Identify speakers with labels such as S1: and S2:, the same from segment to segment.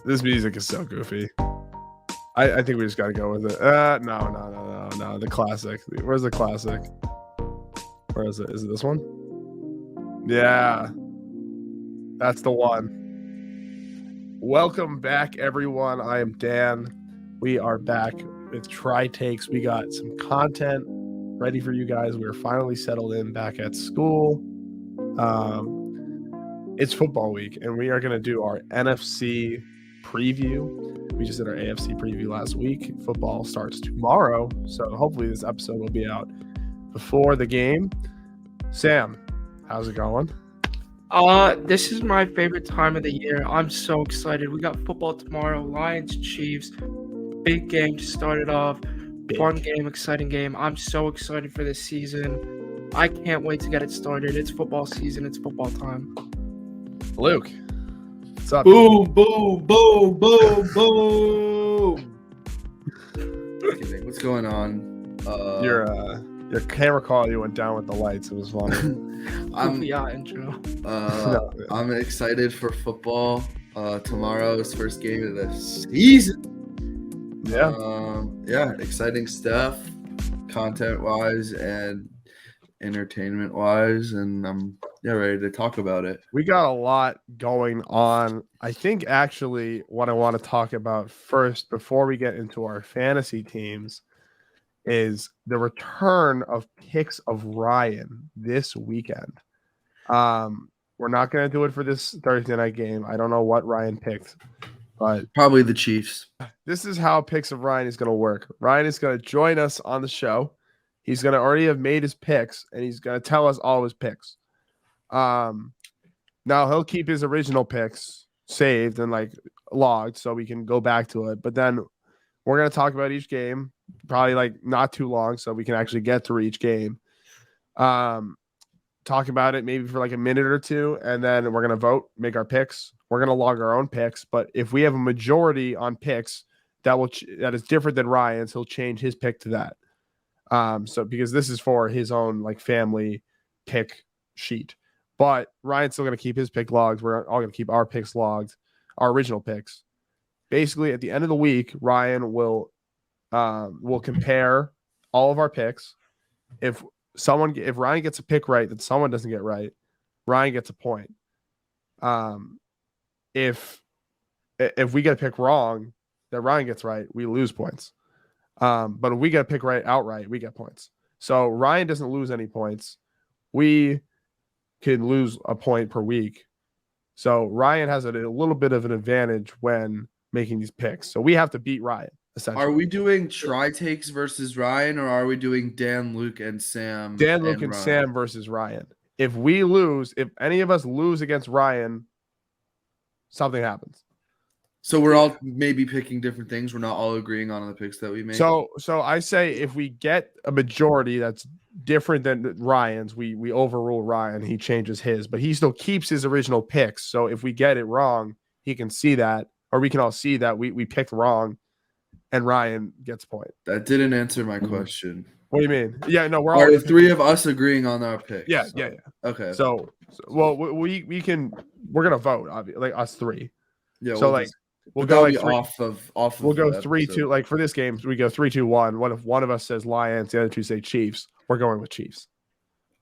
S1: This music is so goofy. I think we just got to go with it. No. The classic. Where's the classic? Where is it? Is it this one? Yeah. That's the one. Welcome back, everyone. I am Dan. We are back with Try Takes. We got some content ready for you guys. We're finally settled in back at school. It's football week, and we are going to do our NFC preview. We just did our AFC preview last week. Football starts tomorrow, so hopefully this episode will be out before the game. Sam, how's it going?
S2: This is my favorite time of the year. I'm so excited. We got football tomorrow, Lions, Chiefs. Big game to start it off. Fun game, exciting game. I'm so excited for this season. I can't wait to get it started. It's football season. It's football time.
S1: Luke, what's up?
S3: Boom, boom, boom, boom, boom. What's going on?
S1: Your camera quality went down with the lights. It was funny.
S2: Intro.
S3: I'm excited for football. Tomorrow's first game of the season.
S1: Yeah.
S3: Exciting stuff, content-wise and entertainment-wise, and I'm ready to talk about it.
S1: We got a lot going on. I think actually what I want to talk about first before we get into our fantasy teams is the return of picks of Ryan this weekend. We're not going to do it for this Thursday night game. I don't know what Ryan picked, but
S3: Probably the Chiefs.
S1: this is how picks of Ryan is going to work. Ryan is going to join us on the show. He's going to already have made his picks, and he's going to tell us all his picks. Now he'll keep his original picks saved and like logged so we can go back to it. But then we're going to talk about each game, probably like not too long so we can actually get through each game. Talk about it maybe for like a minute or two, and then we're going to vote, make our picks. We're going to log our own picks, but if we have a majority on picks that is different than Ryan's, he'll change his pick to that. So because this is for his own like family pick sheet, but Ryan's still going to keep his pick logged. We're all going to keep our picks logged, our original picks. Basically, at the end of the week, Ryan will compare all of our picks. If Ryan gets a pick right that someone doesn't get right, Ryan gets a point. If we get a pick wrong that Ryan gets right, we lose points. But if we get a pick right outright, we get points. So Ryan doesn't lose any points. We can lose a point per week. So Ryan has a little bit of an advantage when making these picks. So we have to beat Ryan, essentially.
S3: Are we doing Try Takes versus Ryan, or are we doing Dan, Luke, and Sam?
S1: Dan, Luke, and Sam versus Ryan. If we lose, if any of us lose against Ryan, something happens.
S3: So we're all maybe picking different things. We're not all agreeing on the picks that we make.
S1: So I say if we get a majority that's different than Ryan's, we overrule Ryan. He changes his, but he still keeps his original picks. So if we get it wrong, he can see that, or we can all see that we picked wrong, and Ryan gets a point.
S3: That didn't answer my question.
S1: What do you mean? Yeah, no, we're
S3: Are
S1: all
S3: the three of us agreeing on our picks?
S1: Yeah.
S3: Okay.
S1: So we can. We're gonna vote, obviously, like us three.
S3: Yeah.
S1: So we'll go like
S3: off of.
S1: We'll go 3-2. Like for this game, we go 3-2-1. What if one of us says Lions, the other two say Chiefs? We're going with Chiefs.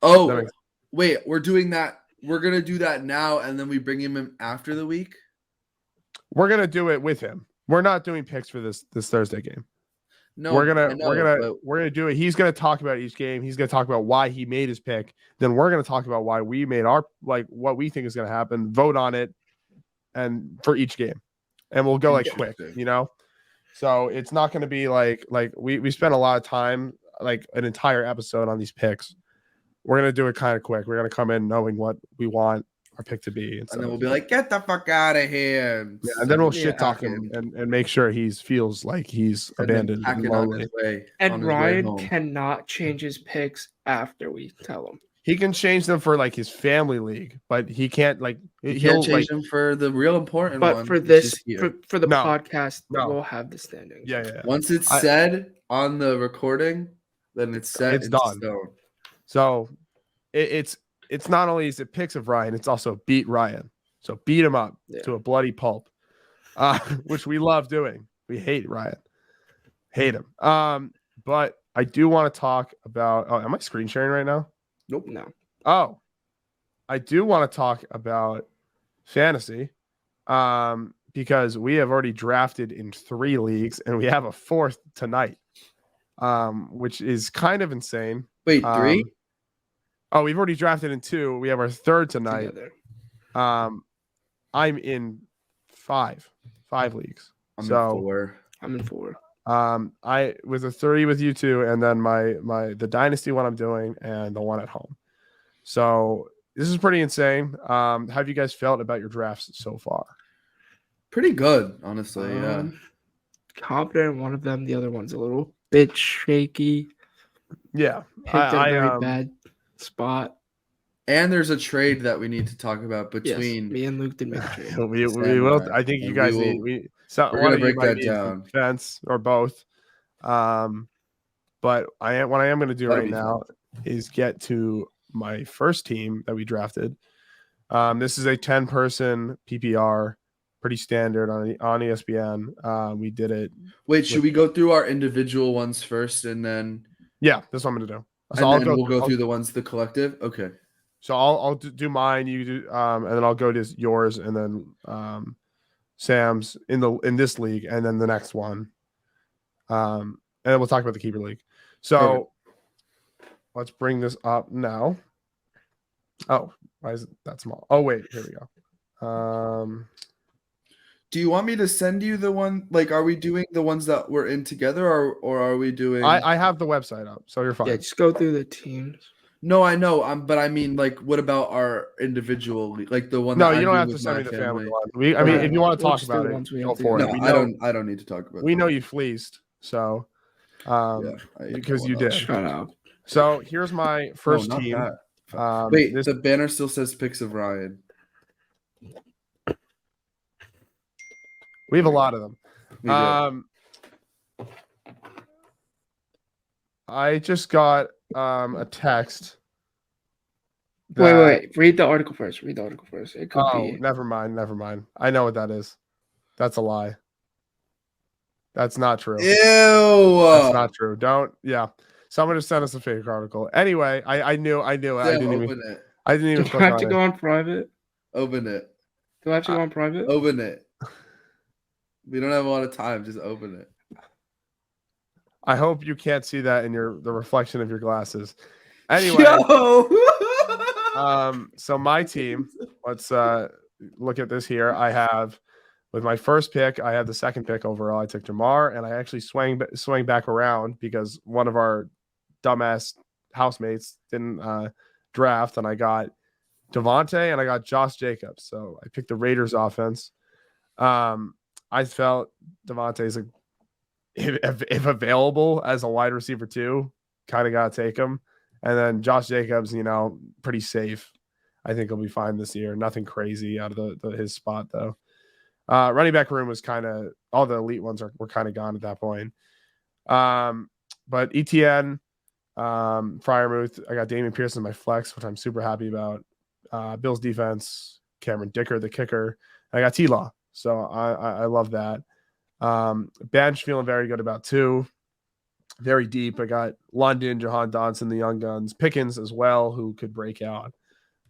S3: Oh, wait, we're doing that. We're gonna do that now, and then we bring him in after the week.
S1: We're gonna do it with him. We're not doing picks for this Thursday game.
S3: No,
S1: we're gonna do it. He's gonna talk about each game. He's gonna talk about why he made his pick. Then we're gonna talk about why we made our what we think is gonna happen. Vote on it, and for each game, and we'll go like quick, So it's not gonna be like we spent a lot of time, like an entire episode on these picks. We're gonna do it kind of quick. We're gonna come in knowing what we want our pick to be,
S3: and then we'll be like, "Get the fuck out of here!"
S1: And then we'll shit talk him and make sure he feels like he's abandoned and lonely.
S2: And Ryan cannot change his picks after we tell him.
S1: He can change them for like his family league, but he can't
S3: he'll change them for the real important one.
S2: But for this, for the podcast, we'll have the standings.
S1: Yeah.
S3: Once it's said on the recording, then it's set.
S1: It's done. Stone. So it's not only is it picks of Ryan, it's also beat Ryan. So beat him up to a bloody pulp. which we love doing. We hate Ryan. Hate him. But I do want to talk about. Oh, am I screen sharing right now?
S3: Nope.
S2: No.
S1: Oh, I do want to talk about fantasy. Because we have already drafted in 3 leagues and we have a 4th tonight, which is kind of insane.
S3: Wait, 3?
S1: Oh, we've already drafted in 2. We have our 3rd tonight.
S2: Together.
S1: I'm in 5 leagues.
S3: I'm in 4.
S2: I'm in 4.
S1: I was a 30 with you two, and then the dynasty one I'm doing, and the one at home. So this is pretty insane. How have you guys felt about your drafts so far?
S3: Pretty good, honestly. Yeah.
S2: Confident in one of them. The other one's a little bit shaky.
S1: Yeah,
S2: Picked a very bad spot.
S3: And there's a trade that we need to talk about between
S2: me and Luke did make a trade.
S1: we will. I think you guys need. We're
S3: gonna break that down.
S1: Defense or both. But what I am going to do right now is get to my first team that we drafted. This is a 10-person PPR, pretty standard on ESPN. We did it.
S3: Wait, should we go through our individual ones first, and then?
S1: Yeah, that's what I'm going to do.
S3: So we'll go through the ones, the collective. Okay.
S1: So I'll do mine. You do, and then I'll go to yours, and then Sam's in this league, and then the next one. And then we'll talk about the keeper league. So let's bring this up now. Oh, why is it that small? Oh wait, here we go.
S3: Do you want me to send you the one? Like, are we doing the ones that we're in together, or are we doing?
S1: I have the website up, so you're fine.
S2: Yeah, just go through the teams.
S3: No, I know. But I mean, like, what about our individual, like the one?
S1: No, you don't have to send me the family one. I mean, if you want to talk about it, go for it.
S3: No, I don't need to talk about.
S1: We know you fleeced, so because you did.
S2: Shut up.
S1: So here's my first team.
S3: Wait, the banner still says pics of Ryan.
S1: We have a lot of them. I just got a text.
S2: Wait. Read the article first. It could be.
S1: Never mind. I know what that is. That's a lie. That's not true.
S3: Ew.
S1: That's not true. Yeah. Someone just sent us a fake article. Anyway, I knew. I didn't even. I didn't even.
S2: Do I have to go on private?
S3: Open it.
S2: Do I have to go on private?
S3: Open it. We don't have a lot of time. Just open it.
S1: I hope you can't see that in the reflection of your glasses. Anyway, so my team. Let's look at this here. I have with my first pick. I had the second pick overall. I took Jamar, and I actually swang back around because one of our dumbass housemates didn't draft, and I got Devontae and I got Josh Jacobs. So I picked the Raiders offense. I felt Devontae's if available as a wide receiver too, kind of got to take him. And then Josh Jacobs, pretty safe. I think he'll be fine this year. Nothing crazy out of his spot though. Running back room was kind of all the elite ones were kind of gone at that point. But ETN, Freiermuth, I got Damian Pierce in my flex, which I'm super happy about. Bills defense, Cameron Dicker, the kicker. I got T-Law. So I love that. Bench feeling very good about 2. Very deep. I got London, Jahan Dotson, the young guns, Pickens as well, who could break out.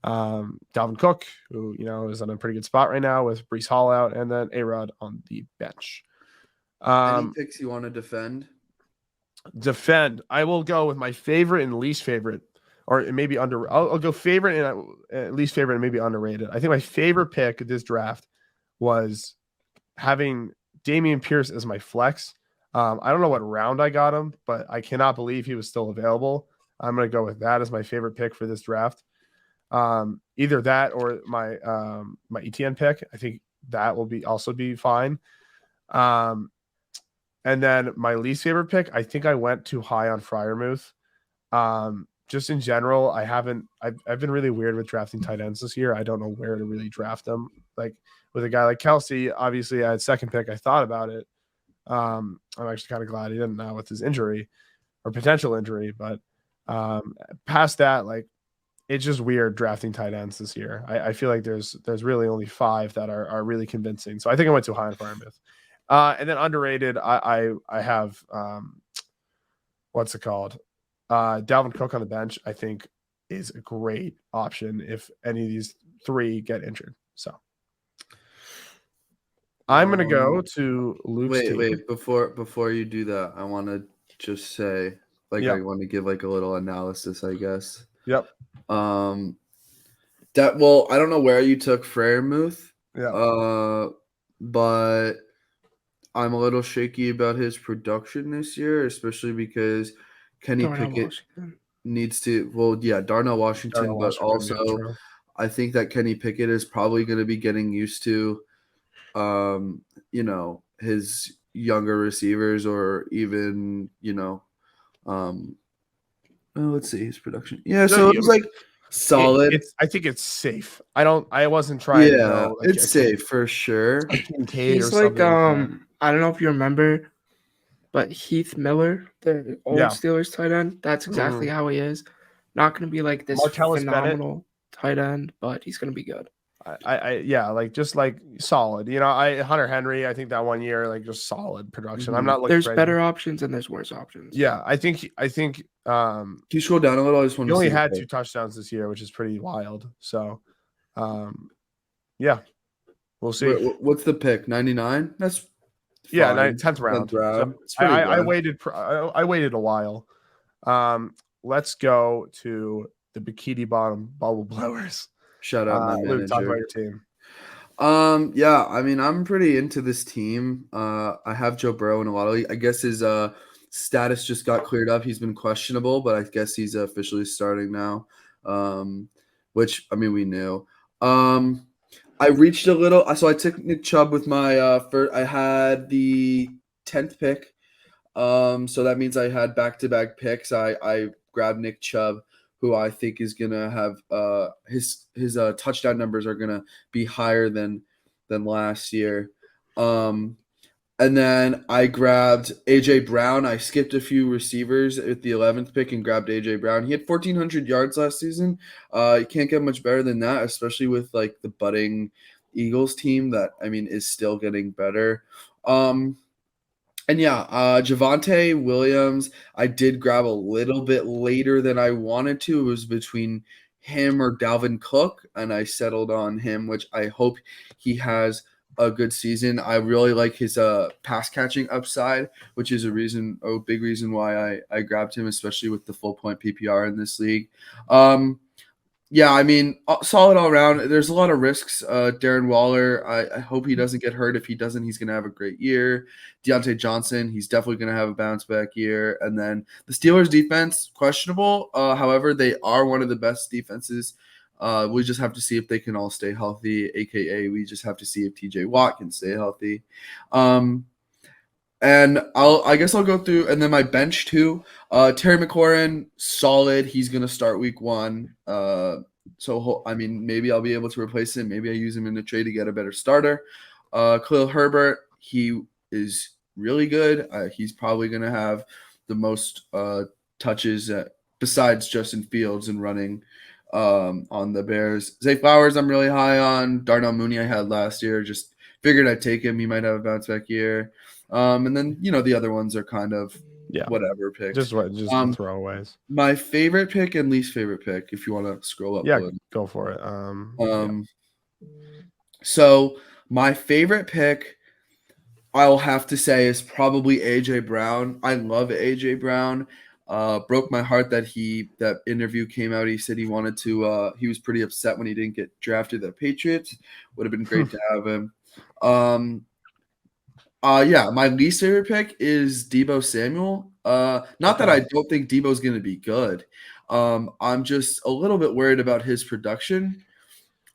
S1: Dalvin Cook, who is in a pretty good spot right now with Breece Hall out, and then A-Rod on the bench.
S3: Any picks you want to defend?
S1: I will go with my favorite and least favorite, or maybe under. I'll go favorite and least favorite and maybe underrated. I think my favorite pick of this draft was having Damian Pierce as my flex. I don't know what round I got him, but I cannot believe he was still available. I'm going to go with that as my favorite pick for this draft. Either that or my ETN pick. I think that will also be fine. And then my least favorite pick, I think I went too high on Freiermuth. Just in general, I've been really weird with drafting tight ends this year. I don't know where to really draft them. Like with a guy like Kelsey, obviously I had second pick. I thought about it. I'm actually kind of glad he didn't now with his injury or potential injury. But past that, like it's just weird drafting tight ends this year. I feel like there's really only 5 that are really convincing. So I think I went too high on Fryermuth. And then underrated, I have what's it called? Dalvin Cook on the bench, I think is a great option if any of these 3 get injured. So I'm gonna go to Luke's team.
S3: Wait. Before you do that, I want to just say, like, I want to give like a little analysis, I guess.
S1: Yep.
S3: I don't know where you took Freiermuth.
S1: Yeah.
S3: But I'm a little shaky about his production this year, especially because Kenny Pickett needs to. Well, yeah, Darnell Washington, but also I think that Kenny Pickett is probably going to be getting used to, his younger receivers, or even, let's see his production. Yeah, so it was like solid.
S1: I think it's safe. I wasn't trying to go.
S3: Like, it's safe for sure.
S2: He's like I don't know if you remember, but Heath Miller, the old Steelers tight end, that's exactly how he is. Not going to be like this phenomenal tight end, but he's going to be good.
S1: Just like solid. Hunter Henry, I think that one year, like just solid production. I'm not looking.
S2: There's better options and there's worse options.
S1: Yeah, I think.
S3: Can you scroll down a little? I just want to.
S1: He only had 2 touchdowns this year, which is pretty wild. So, yeah, we'll see.
S3: What's the pick? 99. That's fine.
S1: 10th round. So I waited. I waited a while. Let's go to the Bikini Bottom Bubble Blowers.
S3: Shout out my manager.
S1: Luke, talk about your team.
S3: Yeah, I mean, I'm pretty into this team. I have Joe Burrow in a lot of. I guess his status just got cleared up. He's been questionable, but I guess he's officially starting now. Which, I mean, we knew. I reached a little. So I took Nick Chubb with my first. I had the 10th pick. So that means I had back-to-back picks. I grabbed Nick Chubb, who I think is gonna have his touchdown numbers are gonna be higher than last year. And then I grabbed AJ Brown. I skipped a few receivers at the 11th pick and grabbed AJ Brown. He had 1,400 yards last season. You can't get much better than that, especially with like the budding Eagles team that, I mean, is still getting better. And yeah, Javonte Williams, I did grab a little bit later than I wanted to. It was between him or Dalvin Cook, and I settled on him, which I hope he has a good season. I really like his pass catching upside, which is a big reason why I grabbed him, especially with the full point PPR in this league. Yeah, I mean, solid all around. There's a lot of risks. Darren Waller, I hope he doesn't get hurt. If he doesn't, he's going to have a great year. Deontay Johnson, he's definitely going to have a bounce back year. And then the Steelers defense, questionable. However, they are one of the best defenses. We just have to see if they can all stay healthy, aka we just have to see if TJ Watt can stay healthy. And I guess I'll go through, and then my bench too. Terry McLaurin, solid. He's gonna start week 1. So I mean, maybe I'll be able to replace him. Maybe I use him in the trade to get a better starter. Khalil Herbert, he is really good. He's probably gonna have the most touches besides Justin Fields and running on the Bears. Zay Flowers, I'm really high on. Darnell Mooney, I had last year. Just figured I'd take him. He might have a bounce back year. And then, the other ones are kind of whatever picks.
S1: Just throwaways.
S3: My favorite pick and least favorite pick, if you want to scroll up.
S1: Yeah, go for it.
S3: So my favorite pick, I'll have to say, is probably AJ Brown. I love AJ Brown. Broke my heart that that interview came out. He said he wanted to. He was pretty upset when he didn't get drafted to the Patriots. Would have been great to have him. Yeah, my least favorite pick is Deebo Samuel. Not that I don't think Deebo's going to be good. I'm just a little bit worried about his production.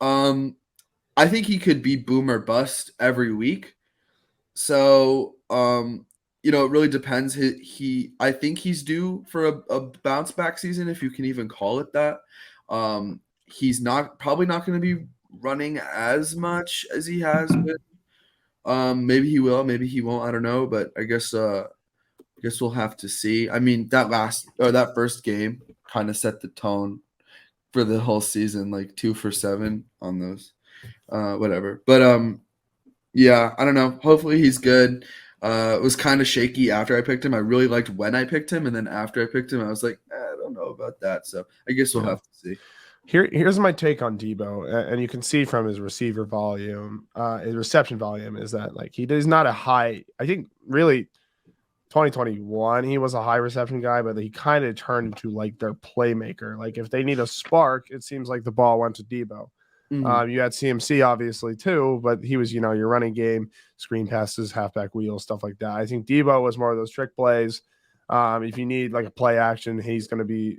S3: I think he could be boom or bust every week. So, it really depends. I think he's due for a bounce back season, if you can even call it that. He's probably not going to be running as much as he has been. Maybe he will, maybe he won't. I don't know, but I guess we'll have to see. I mean, that first game kind of set the tone for the whole season, like 2 for 7 on those. Whatever. But yeah, I don't know. Hopefully he's good. It was kind of shaky after I picked him. I really liked when I picked him, and then after I picked him, I was like, I don't know about that. So I guess we'll have to see.
S1: Here's my take on Debo, and you can see from his receiver volume, his reception volume is that like he's not a high. I think really 2021 he was a high reception guy, but he kind of turned into like their playmaker. Like if they need a spark, it seems like the ball went to Debo. You had CMC obviously too, but he was your running game, screen passes, halfback wheels, stuff like that. I think Debo was more of those trick plays. If you need like a play action, he's going to be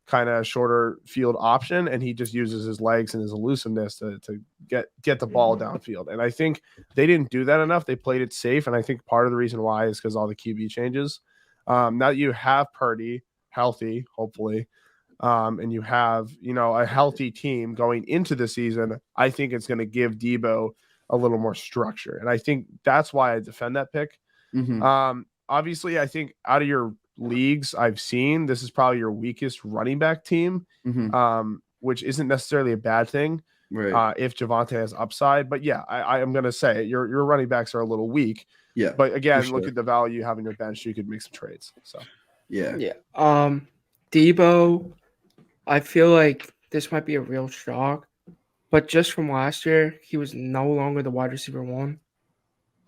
S1: kind of shorter field option, and he just uses his legs and his elusiveness to get the ball downfield. And I think they didn't do that enough. They played it safe, and I think part of the reason why is because all the QB changes. Now that you have Purdy healthy, hopefully, and you have a healthy team going into the season, I think it's going to give Debo a little more structure, and I think that's why I defend that pick. Obviously, I think out of your leagues I've seen, this is probably your weakest running back team, which isn't necessarily a bad thing.
S3: Right.
S1: If Javonte has upside, but yeah, I am going to say your running backs are a little weak.
S3: Yeah,
S1: but again, look at the value you have in your bench. You could make some trades. So
S3: yeah.
S2: Debo, I feel like this might be a real shock, but just from last year, he was no longer the wide receiver 1.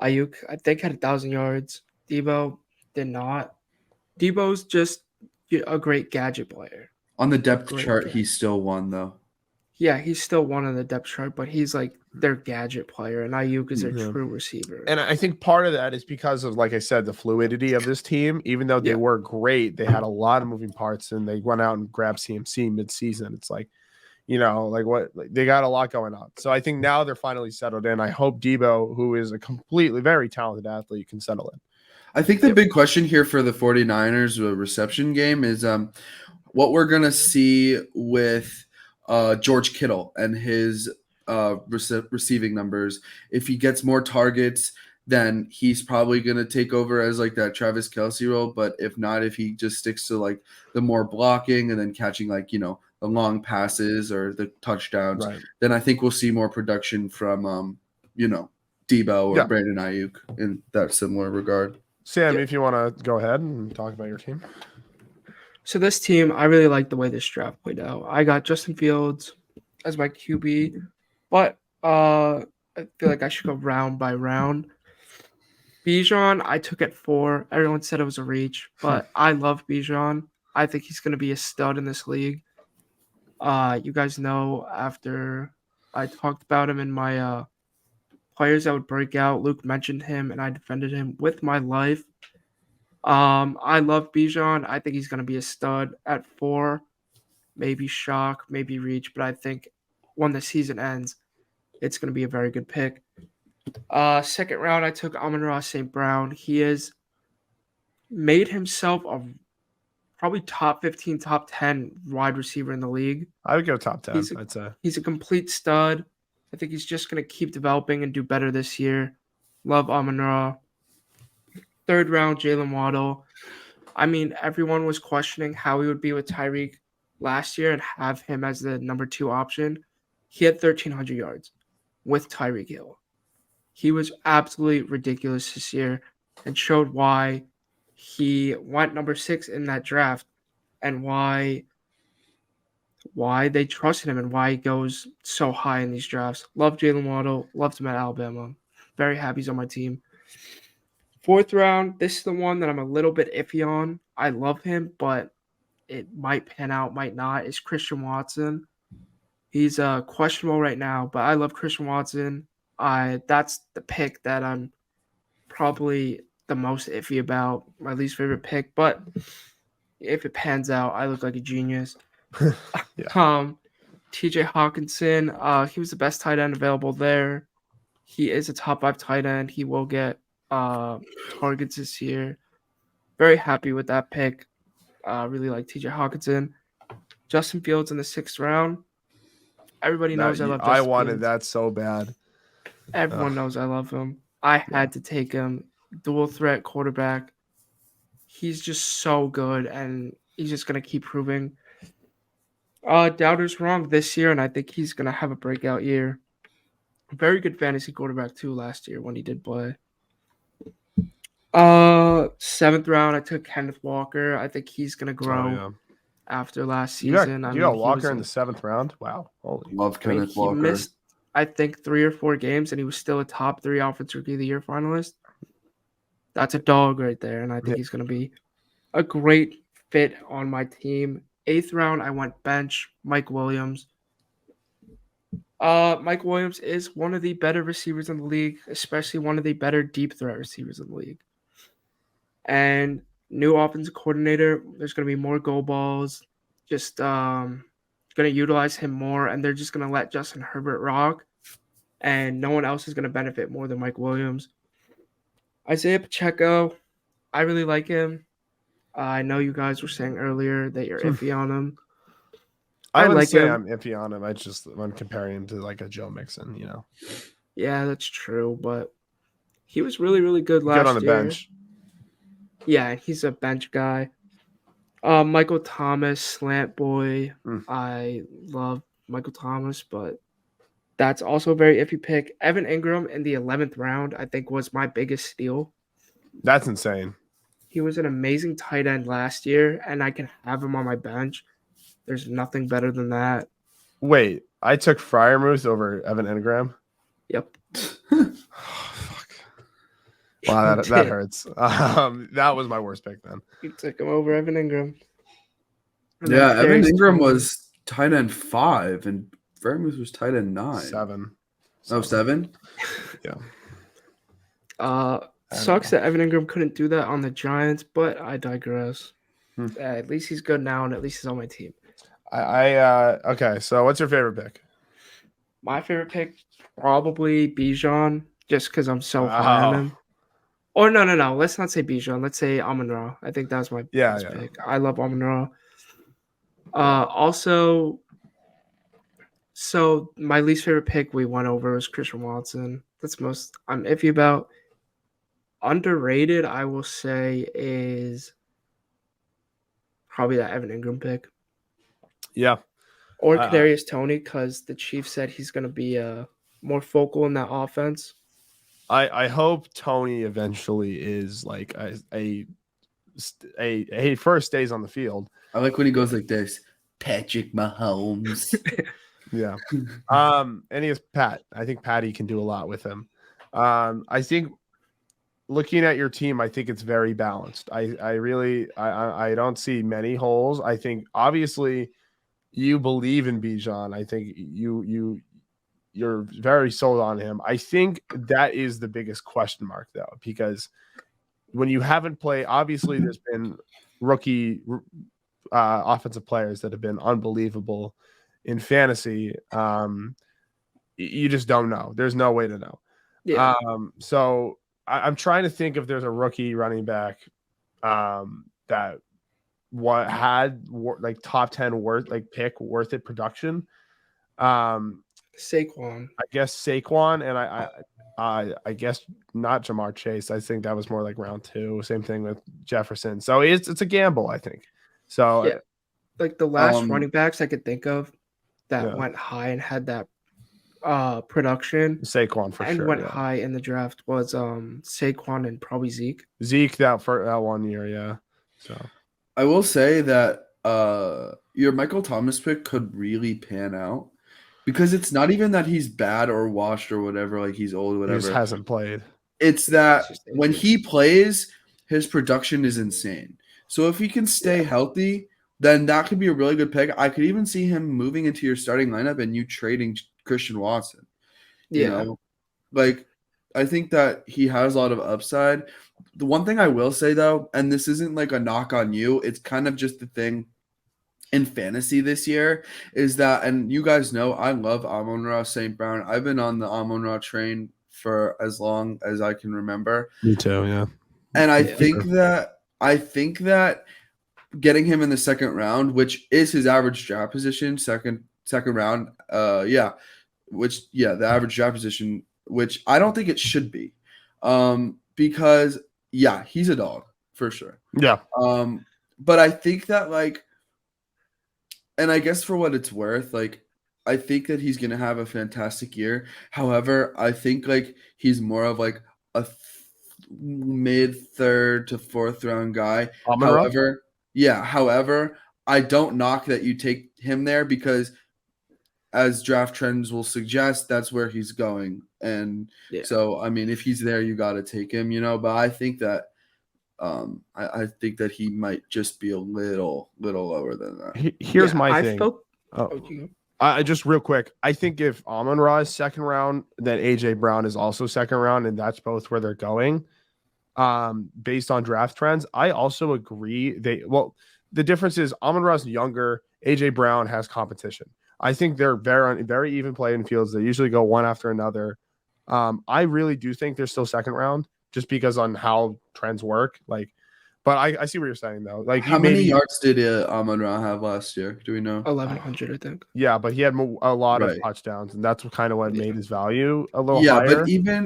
S2: Ayuk, I think, had 1,000 yards. Debo did not. Debo's just a great gadget player.
S3: On the depth chart, he still won, though.
S2: Yeah, he's still one on the depth chart, but he's like their gadget player, and Ayuk is their true receiver.
S1: And I think part of that is because of, like I said, the fluidity of this team. Even though they were great, they had a lot of moving parts, and they went out and grabbed CMC mid-season. It's like, they got a lot going on. So I think now they're finally settled in. I hope Debo, who is a completely very talented athlete, can settle in.
S3: I think the big question here for the 49ers reception game is what we're going to see with George Kittle and his receiving numbers. If he gets more targets, then he's probably going to take over as like that Travis Kelce role. But if not, if he just sticks to like the more blocking and then catching like, the long passes or the touchdowns, then I think we'll see more production from, Debo or Brandon Ayuk in that similar regard.
S1: Sam, if you want to go ahead and talk about your team.
S2: So this team, I really like the way this draft played out. I got Justin Fields as my QB, but I feel like I should go round by round. Bijan, I took at 4. Everyone said it was a reach, but I love Bijan. I think he's going to be a stud in this league. You guys know after I talked about him in my players that would break out, Luke mentioned him, and I defended him with my life. I love Bijan. I think he's going to be a stud at 4. Maybe shock, maybe reach, but I think when the season ends, it's going to be a very good pick. Second round, I took Amon-Ra St. Brown. He has made himself a probably top 15, top 10 wide receiver in the league.
S1: I would go top 10, I'd say.
S2: He's a complete stud. I think he's just going to keep developing and do better this year. Love Amon-Ra. Third round, Jalen Waddle. I mean, everyone was questioning how he would be with Tyreek last year and have him as the number 2 option. He had 1,300 yards with Tyreek Hill. He was absolutely ridiculous this year and showed why he went number 6 in that draft and why they trusted him and why he goes so high in these drafts. Love Jalen Waddle. Loved him at Alabama. Very happy he's on my team. Fourth round, this is the one that I'm a little bit iffy on. I love him, but it might pan out, might not. Is Christian Watson. He's questionable right now, but I love Christian Watson. That's the pick that I'm probably the most iffy about, my least favorite pick. But if it pans out, I look like a genius. TJ Hawkinson, he was the best tight end available there. He is a top 5 tight end. He will get targets this year. Very happy with that pick. Really like TJ Hawkinson. Justin Fields in the 6th round. Everybody knows I love Justin Fields.
S1: I wanted that so bad.
S2: Everyone knows I love him. I had to take him. Dual threat quarterback. He's just so good, and he's just going to keep proving. Dowder's wrong this year, and I think he's gonna have a breakout year. Very good fantasy quarterback too last year when he did play. 7th round, I took Kenneth Walker. I think he's gonna grow
S1: yeah.
S2: after last
S1: You got,
S2: season.
S1: you
S2: I
S1: got
S2: mean, he
S1: Walker
S2: was
S1: in the 7th round. Wow, holy.
S3: Love
S2: I mean,
S3: Kenneth
S2: he
S3: Walker.
S2: missed, I think, 3 or 4 games, and he was still a top 3 offensive rookie of the year finalist. That's a dog right there, and I think
S1: Yeah.
S2: he's gonna be a great fit on my team. 8th round, I went bench, Mike Williams. Mike Williams is one of the better receivers in the league, especially one of the better deep threat receivers in the league. And new offensive coordinator, there's going to be more go balls, just going to utilize him more, and they're just going to let Justin Herbert rock, and no one else is going to benefit more than Mike Williams. Isaiah Pacheco, I really like him. I know you guys were saying earlier that you're iffy on him.
S1: I wouldn't
S2: like
S1: say
S2: him.
S1: I'm iffy on him. I'm comparing him to like a Joe Mixon, you know.
S2: Yeah, that's true, but he was really, really good last
S1: Good on the
S2: year.
S1: bench.
S2: Yeah, he's a bench guy. Michael Thomas, slant boy. I love Michael Thomas, but that's also a very iffy pick. Evan Ingram in the 11th round, I think, was my biggest steal.
S1: That's insane.
S2: He was an amazing tight end last year, and I can have him on my bench. There's nothing better than that.
S1: Wait, I took Freiermuth over Evan Engram.
S2: Yep.
S1: Oh, fuck. Wow, that hurts. That was my worst pick then.
S2: You took him over Evan Ingram. And
S3: Yeah,
S2: then
S3: Evan
S2: Darius
S3: Ingram
S2: Toney.
S3: was tight end 5, and Freiermuth was tight end 9.
S1: 7.
S3: Oh, 7?
S1: Yeah.
S2: Sucks that Evan Ingram couldn't do that on the Giants, but I digress. At least he's good now, and at least he's on my team.
S1: Okay, so what's your favorite pick?
S2: My favorite pick, probably Bijan, just because I'm so high on him. Or no. Let's not say Bijan. Let's say Amon-Ra. I think that's my best pick. I love Amon-Ra. Also, so my least favorite pick we went over was Christian Watson. That's most I'm iffy about. Underrated, I will say, is probably that Evan Ingram pick.
S1: Yeah.
S2: Or Kadarius Toney, because the Chiefs said he's going to be more focal in that offense.
S1: I hope Toney eventually is like a first stays on the field.
S3: I like when he goes like this, Patrick Mahomes.
S1: Yeah. And he has Pat. I think Patty can do a lot with him. I think looking at your team, I think it's very balanced. I really don't see many holes. I think obviously you believe in Bijan. I think you're very sold on him. I think that is the biggest question mark though, because when you haven't played, obviously there's been rookie offensive players that have been unbelievable in fantasy. You just don't know. There's no way to know.
S2: Yeah.
S1: So I'm trying to think if there's a rookie running back that had like top 10 worth worth it production.
S2: Saquon.
S1: I guess Saquon, and I guess not Jamar Chase. I think that was more like round 2. Same thing with Jefferson. So it's a gamble, I think. So
S2: yeah, like the last running backs I could think of that went high and had that production.
S1: Saquon for
S2: and
S1: sure.
S2: went high in the draft was Saquon and probably Zeke.
S1: Zeke that 1 year, yeah. So
S3: I will say that your Michael Thomas pick could really pan out. Because it's not even that he's bad or washed or whatever, like he's old or whatever.
S1: He just hasn't played.
S3: It's that when he plays, his production is insane. So if he can stay healthy, then that could be a really good pick. I could even see him moving into your starting lineup and you trading Christian Watson. You know? Like, I think that he has a lot of upside. The one thing I will say, though, and this isn't like a knock on you, it's kind of just the thing in fantasy this year is that, and you guys know I love Amon-Ra St. Brown. I've been on the Amon-Ra train for as long as I can remember.
S1: Me too, yeah.
S3: And I think that getting him in the second round, which is his average draft position, second round, the average draft position, which I don't think it should be, because he's a dog for sure.
S1: Yeah.
S3: But I think that like And I guess for what it's worth, like I think that he's gonna have a fantastic year. However, I think like he's more of like a mid third to fourth round guy.
S1: Amon-Ra?
S3: However, yeah. However, I don't knock that you take him there because, as draft trends will suggest, that's where he's going. And
S2: Yeah.
S3: so, I mean, if he's there, you got to take him. But I think that I think that he might just be a little lower than that.
S1: Here's
S2: Yeah,
S1: my
S2: I
S1: thing.
S2: felt.
S1: Oh.
S2: Oh, you go.
S1: I just real quick. I think if Amon-Ra is second round, then AJ Brown is also second round, and that's both where they're going. Based on draft trends, I also agree. The difference is Amon-Ra is younger. AJ Brown has competition. I think they're very even playing fields. They usually go one after another. I really do think they're still second round, just because on how trends work. But I see what you're saying though. Like,
S3: how many yards did Amon-Ra have last year? Do we know?
S2: 1,100, I think.
S1: Yeah, but he had a lot of
S3: Right.
S1: touchdowns, and that's kind of what
S2: Yeah.
S1: made his value a little
S3: Yeah,
S1: higher.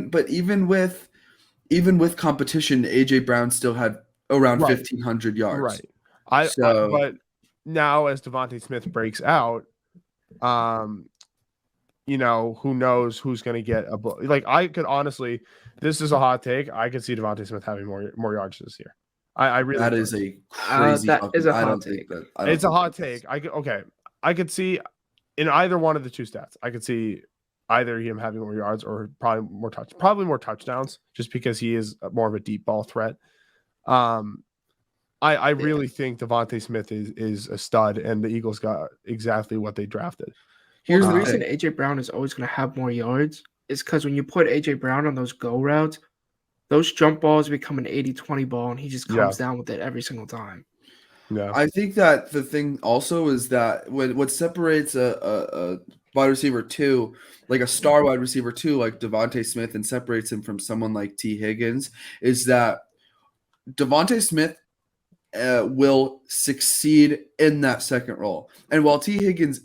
S3: but even with competition, AJ Brown still had around
S1: Right.
S3: 1,500 yards.
S1: Right. But now as Devontae Smith breaks out, who knows who's going to get I could honestly, this is a hot take. I could see Devontae Smith having more yards this year. I really
S3: that
S1: do.
S3: is a crazy.
S2: That is a
S3: I
S2: hot
S3: don't
S2: take.
S3: think that.
S1: It's a hot take. I could see in either one of the two stats. I could see either him having more yards or probably more touchdowns, just because he is more of a deep ball threat. I really think Devontae Smith is a stud, and the Eagles got exactly what they drafted.
S2: Here's the reason AJ Brown is always going to have more yards is because when you put AJ Brown on those go routes, those jump balls become an 80-20 ball, and he just comes down with it every single time.
S1: Yeah,
S3: I think that the thing also is that what separates a wide receiver 2, like a star wide receiver 2, like Devontae Smith, and separates him from someone like T. Higgins, is that Devontae Smith will succeed in that second role. And while T. Higgins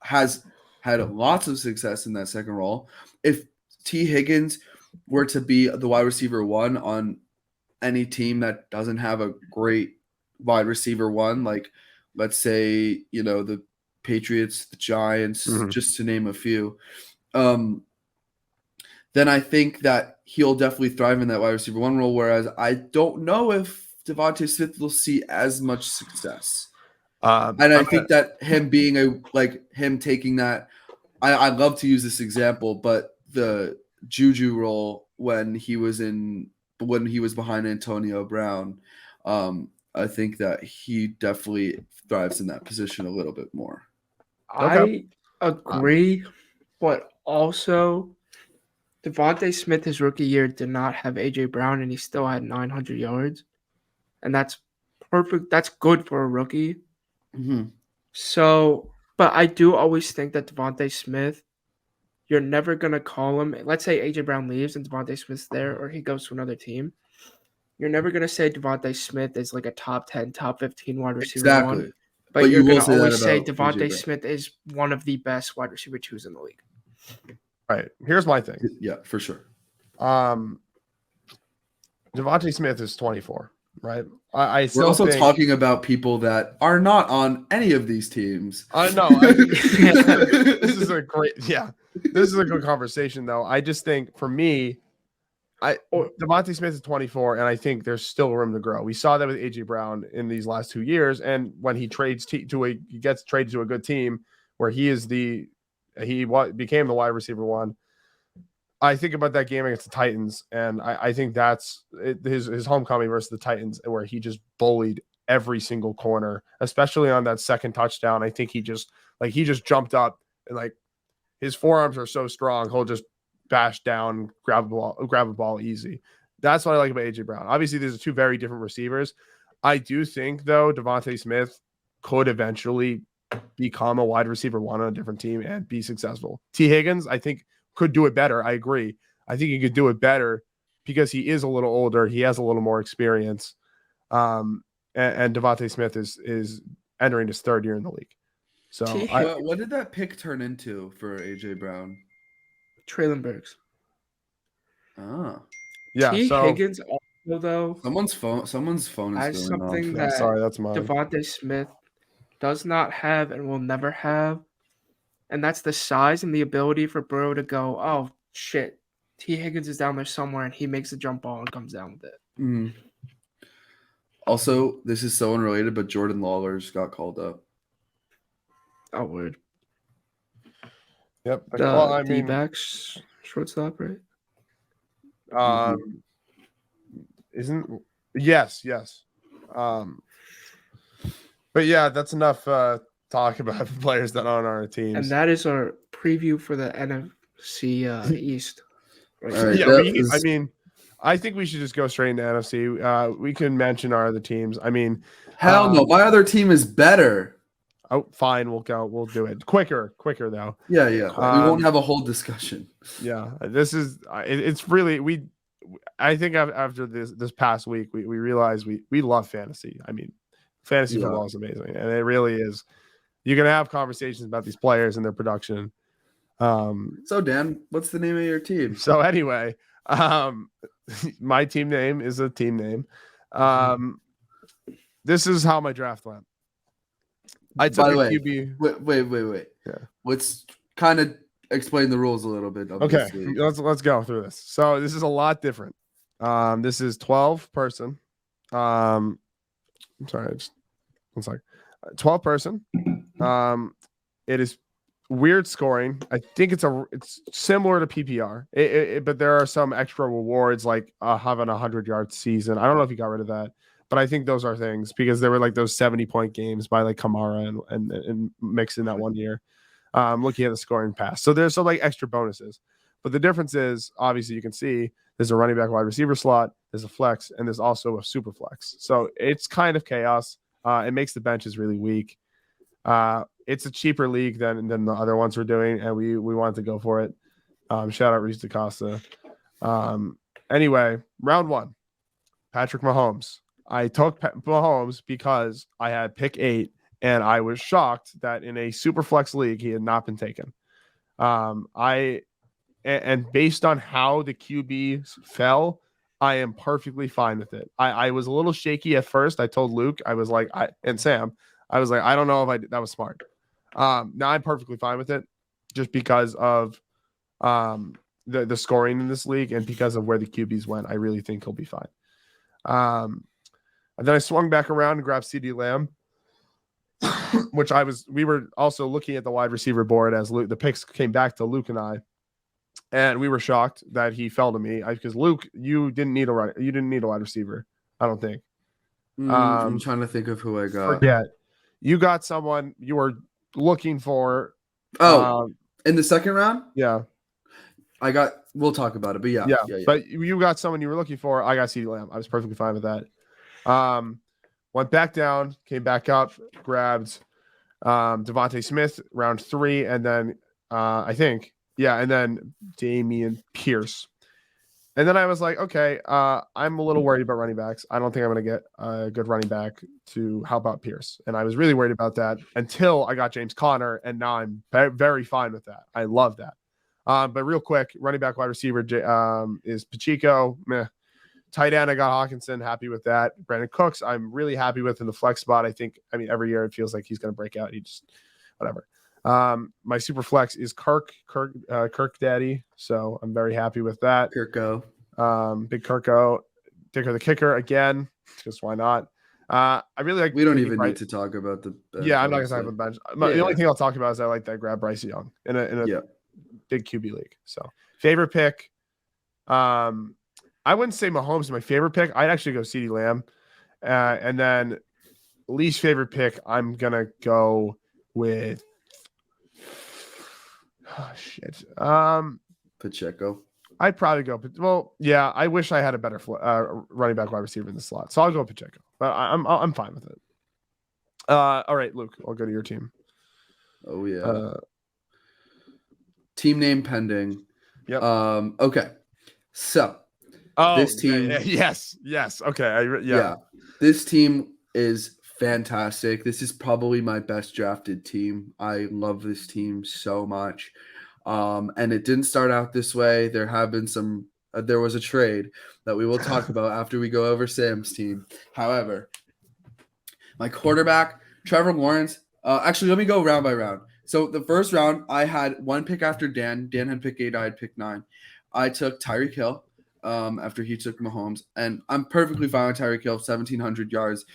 S3: has had lots of success in that second role, if T. Higgins were to be the wide receiver 1 on any team that doesn't have a great wide receiver 1, like let's say, the Patriots, the Giants, just to name a few, then I think that he'll definitely thrive in that wide receiver 1 role, whereas I don't know if Devontae Smith will see as much success. And I think that him being him taking that, I'd love to use this example, but the Juju role when he was behind Antonio Brown, I think that he definitely thrives in that position a little bit more.
S2: I agree, but also Devontae Smith his rookie year did not have AJ Brown, and he still had 900 yards, and that's perfect. That's good for a rookie.
S3: Mm-hmm.
S2: So, but I do always think that Devontae Smith, you're never gonna call him. Let's say AJ Brown leaves and Devontae Smith's there, or he goes to another team. You're never gonna say Devontae Smith is like a top 10, top 15 wide receiver 1. But you're gonna always say Devontae Smith is one of the best wide receiver 2s in the league.
S1: Right. Here's my thing.
S3: Yeah, for sure.
S1: Devontae Smith is 24, right?
S3: We're also talking about people that are not on any of these teams.
S1: I know. This is a good conversation, though. I just think for me, Devontae Smith is 24, and I think there's still room to grow. We saw that with AJ Brown in these last 2 years, and when he gets traded to a good team where he became the wide receiver 1. I think about that game against the Titans, and I think that's his homecoming versus the Titans, where he just bullied every single corner, especially on that second touchdown. I think he just jumped up, and his forearms are so strong, he'll just bash down, grab a ball easy. That's what I like about AJ Brown. Obviously, these are two very different receivers. I do think, though, Devontae Smith could eventually become a wide receiver 1 on a different team and be successful. T. Higgins, I think, could do it better. I agree. I think he could do it better because he is a little older. He has a little more experience. And Devontae Smith is entering his 3rd year in the league. So
S3: what did that pick turn into for AJ Brown?
S2: Traylon Burks.
S3: Ah.
S2: Yeah. Higgins also, though.
S3: Someone's phone is going
S2: something
S3: off.
S2: that
S1: sorry, that's mine.
S2: Devontae Smith does not have and will never have, and that's the size and the ability for Burrow to go, oh shit, T. Higgins is down there somewhere, and he makes a jump ball and comes down with it.
S3: Mm. Also, this is so unrelated, but Jordan Lawler's got called up.
S2: Oh, weird.
S1: Yep.
S2: The
S1: Well, I mean,
S2: D-backs shortstop, right?
S1: isn't yes. But yeah, that's enough talk about the players that aren't on our teams.
S2: And that is our preview for the NFC East. Right.
S3: All right,
S1: Yeah,
S3: that was-
S1: I mean, I think we should just go straight into NFC. We can mention our other teams. I mean,
S3: Hell no, my other team is better.
S1: oh, fine, we'll go. We'll do it quicker though.
S3: Yeah. We won't have a whole discussion.
S1: Yeah, this is it's really I think after this past week, we realized we love fantasy. I mean, fantasy football is amazing, and it really is. You're gonna have conversations about these players and their production.
S3: So Dan, what's the name of your team?
S1: So anyway, my team name is a team name. This is how my draft went. I took
S3: By the
S1: a
S3: way,
S1: QB.
S3: Wait.
S1: Yeah.
S3: Let's kind of explain the rules a little bit.
S1: Okay,
S3: Obviously.
S1: let's go through this. So this is a lot different. This is 12 person. I'm sorry, just one sec. 12 person. It is weird scoring. I think it's similar to PPR. But there are some extra rewards like having a 100-yard season. I don't know if you got rid of that, but I think those are things because there were like those 70-point games by like Kamara and mixed in that one year. Looking at the scoring pass. So there's some like extra bonuses. But the difference is obviously you can see there's a running back wide receiver slot, there's a flex, and there's also a super flex. So it's kind of chaos. It makes the benches really weak. It's a cheaper league than the other ones we're doing, and we wanted to go for it. Shout out Reese DaCosta. Anyway, round one, Patrick Mahomes. I took Mahomes because I had pick 8, and I was shocked that in a super flex league he had not been taken. And based on how the QBs fell, I am perfectly fine with it. I was a little shaky at first. I told Luke, I was like, and Sam, I was like, I don't know if that was smart. Now I'm perfectly fine with it, just because of the scoring in this league and because of where the QBs went. I really think he'll be fine. And then I swung back around and grabbed CeeDee Lamb, which we were also looking at the wide receiver board as Luke, the picks came back to Luke and I. And we were shocked that he fell to me because Luke, you didn't need a wide receiver. I don't think.
S3: I'm trying to think of who I got.
S1: Forget. You got someone you were looking for.
S3: In the second round?
S1: Yeah.
S3: We'll talk about it, but yeah.
S1: But you got someone you were looking for. I got CeeDee Lamb. I was perfectly fine with that. Went back down, came back up, grabbed Devontae Smith round 3, and then I think. Yeah, and then Damian Pierce. And then I was like, okay, I'm a little worried about running backs. I don't think I'm going to get a good running back to help out Pierce. And I was really worried about that until I got James Conner, and now I'm very fine with that. I love that. But real quick, running back wide receiver is Pacheco. Meh. Tight end, I got Hawkinson. Happy with that. Brandon Cooks, I'm really happy with in the flex spot. I mean, every year it feels like he's going to break out. He just, whatever. My super flex is Kirk Daddy, so I'm very happy with that.
S3: Kirko,
S1: big Kirko, Dicker the kicker again, just why not? I really like.
S3: We don't even need to talk about the bench.
S1: Yeah, I'm not gonna talk about the bench. The only thing I'll talk about is I like that grab Bryce Young in a big QB league. So favorite pick, I wouldn't say Mahomes is my favorite pick. I'd actually go CeeDee Lamb, and then least favorite pick, I'm gonna go with. Oh, shit.
S3: Pacheco.
S1: I'd probably go. Well, yeah. I wish I had a better running back wide receiver in the slot, so I'll go Pacheco. But I'm fine with it. All right, Luke. I'll go to your team.
S3: Oh yeah. Team name pending.
S1: Yep.
S3: Okay. So. This team.
S1: Yes. Okay. Yeah.
S3: This team is fantastic. This is probably my best drafted team. I love this team so much. And it didn't start out this way. There have been there was a trade that we will talk about after we go over Sam's team. However, my quarterback, Trevor Lawrence, Actually, let me go round by round. So the first round, I had one pick after Dan. Dan had pick 8. I had pick 9. I took Tyreek Hill after he took Mahomes, and I'm perfectly fine with Tyreek Hill, 1,700 yards.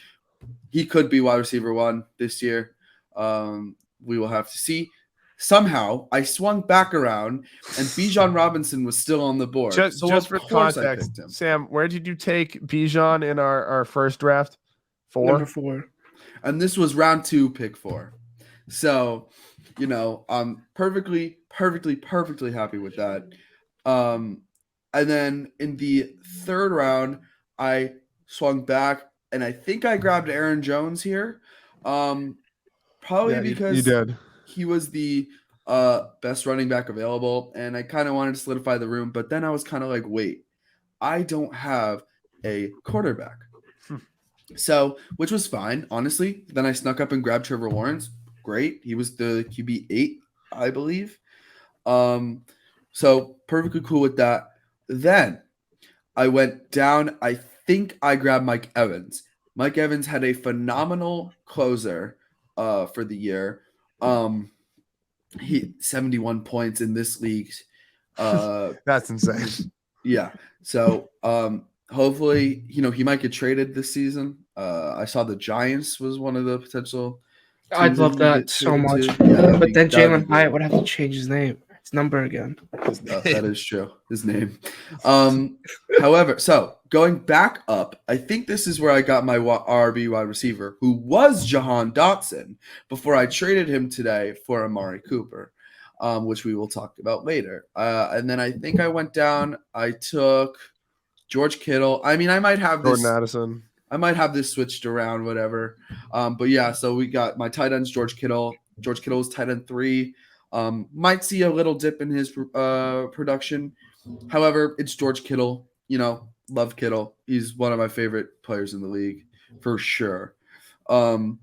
S3: He could be wide receiver 1 this year. We will have to see. Somehow, I swung back around, and Bijan Robinson was still on the board.
S1: Just
S3: of
S1: for
S3: course I
S1: context,
S3: picked him.
S1: Sam, where did you take Bijan in our first draft? 4?
S2: Number 4.
S3: And this was round 2, pick 4. So, I'm perfectly happy with that. And then in the third round, I swung back, and I think I grabbed Aaron Jones here. Probably because
S1: you did.
S3: he was the best running back available, and I kind of wanted to solidify the room. But then I was kind of like, wait, I don't have a quarterback. So, which was fine, honestly. Then I snuck up and grabbed Trevor Lawrence. Great. He was the QB 8, I believe. So perfectly cool with that. Then I went down. I think I grabbed Mike Evans. Mike Evans had a phenomenal closer for the year. He 71 points in this league.
S1: That's insane.
S3: Yeah. So hopefully, he might get traded this season. I saw the Giants was one of the potential.
S2: I'd love that so much.
S3: Yeah,
S2: but then Jalen Hyatt would have to change his name, his number again.
S3: That is true. His name. However, so going back up, I think this is where I got my RB wide receiver, who was Jahan Dotson, before I traded him today for Amari Cooper, which we will talk about later. And then I think I went down. I took George Kittle. I mean, I might have this.
S1: Jordan Addison.
S3: I might have this switched around, whatever. But yeah, so we got my tight ends, George Kittle. George Kittle is tight end 3. Might see a little dip in his production. However, it's George Kittle. Love Kittle. He's one of my favorite players in the league for sure. Jordan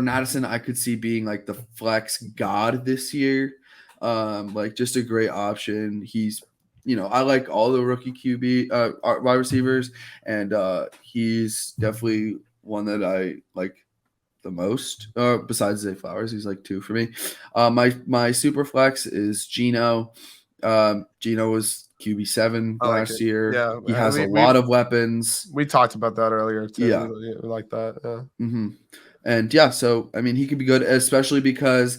S3: Addison, I could see being like the flex god this year. Like just a great option. He's I like all the rookie QB wide receivers, and he's definitely one that I like the most. Besides Zay Flowers, he's like 2 for me. My super flex is Geno. Geno was QB7 last year.
S1: Yeah,
S3: he has a lot of weapons.
S1: We talked about that earlier too.
S3: Yeah,
S1: we like that. Yeah.
S3: Mm-hmm. And yeah, so I mean, he could be good, especially because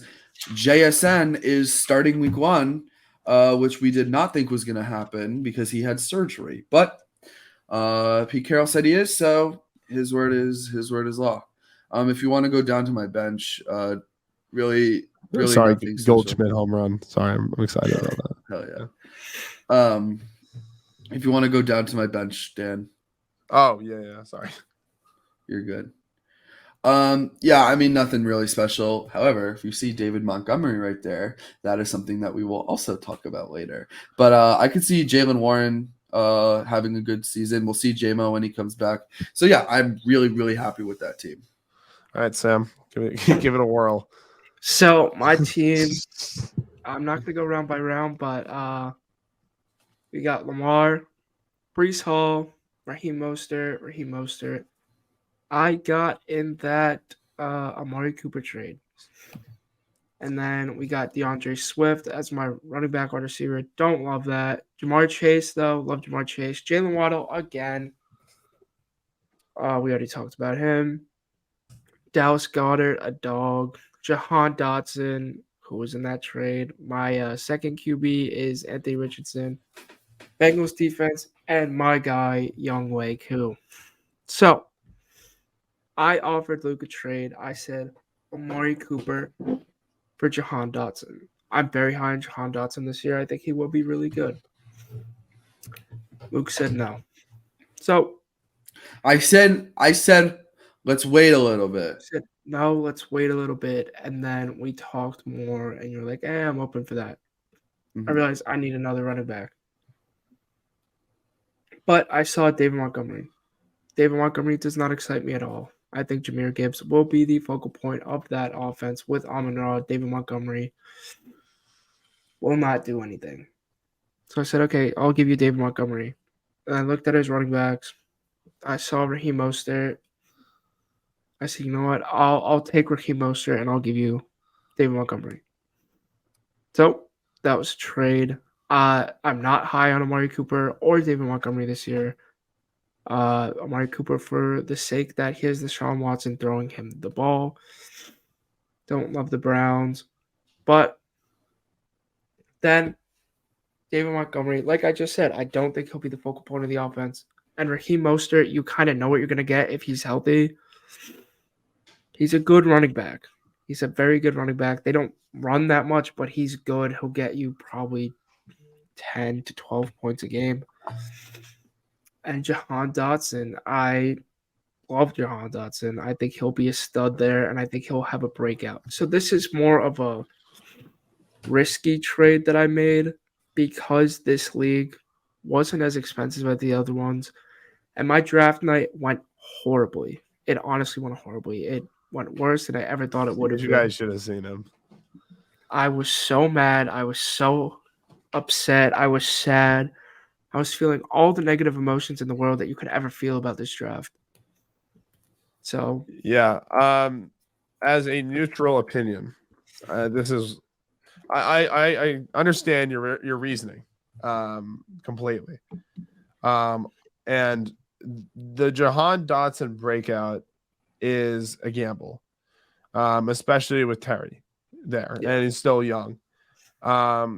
S3: JSN is starting week 1. Which we did not think was going to happen because he had surgery. But Pete Carroll said he is, so his word is law. If you want to go down to my bench, really
S1: Sorry, Goldschmidt home run. Sorry, I'm excited about that.
S3: Hell yeah. If you want to go down to my bench, Dan.
S1: Oh, yeah. Sorry.
S3: You're good. Yeah, I mean, nothing really special. However, if you see David Montgomery right there, that is something that we will also talk about later. But I could see Jalen Warren having a good season. We'll see J-Mo when he comes back. So yeah, I'm really happy with that team.
S1: All right, Sam, give it a whirl.
S2: So my team, I'm not gonna go round by round, but we got Lamar, Breece Hall, Raheem Mostert. I got in that Amari Cooper trade. And then we got DeAndre Swift as my running back wide receiver. Don't love that. Jamar Chase, though. Love Jamar Chase. Jalen Waddle, again. We already talked about him. Dallas Goedert, a dog. Jahan Dotson, who was in that trade. My second QB is Anthony Richardson. Bengals defense, and my guy, Younghoe Koo. So, I offered Luke a trade. I said Amari Cooper for Jahan Dotson. I'm very high on Jahan Dotson this year. I think he will be really good. Luke said no. So
S3: I said let's wait a little bit.
S2: I said no, let's wait a little bit. And then we talked more and you're like, I'm open for that. Mm-hmm. I realized I need another running back. But I saw David Montgomery. David Montgomery does not excite me at all. I think Jahmyr Gibbs will be the focal point of that offense with Amon-Ra. David Montgomery will not do anything. So I said, okay, I'll give you David Montgomery. And I looked at his running backs. I saw Raheem Mostert. I said, you know what? I'll take Raheem Mostert and I'll give you David Montgomery. So that was a trade. I'm not high on Amari Cooper or David Montgomery this year. Amari Cooper for the sake that he has Deshaun Watson throwing him the ball. Don't love the Browns. But then David Montgomery, like I just said, I don't think he'll be the focal point of the offense. And Raheem Mostert, you kind of know what you're going to get if he's healthy. He's a good running back. He's a very good running back. They don't run that much, but he's good. He'll get you probably 10 to 12 points a game. And Jahan Dotson, I love Jahan Dotson. I think he'll be a stud there, and I think he'll have a breakout. So this is more of a risky trade that I made because this league wasn't as expensive as the other ones. And my draft night went horribly. It honestly went horribly. It went worse than I ever thought it would have.
S1: You guys should have seen him.
S2: I was so mad. I was so upset. I was sad. I was feeling all the negative emotions in the world that you could ever feel about this draft. So
S1: yeah, as a neutral opinion, this is I understand your reasoning completely. And the Jahan Dotson breakout is a gamble, especially with Terry there, and he's still young.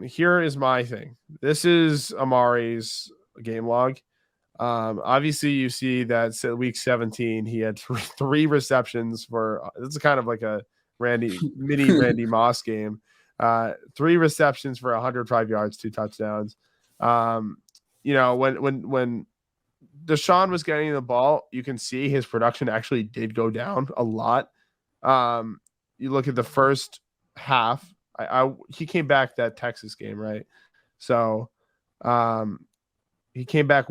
S1: Here is my thing. This is Amari's game log. Obviously, you see that week 17 he had three receptions for. This is kind of like a mini Randy Moss game. 3 receptions for 105 yards, 2 touchdowns. You know, when Deshaun was getting the ball, you can see his production actually did go down a lot. You look at the first half. He came back that Texas game, right? So, he came back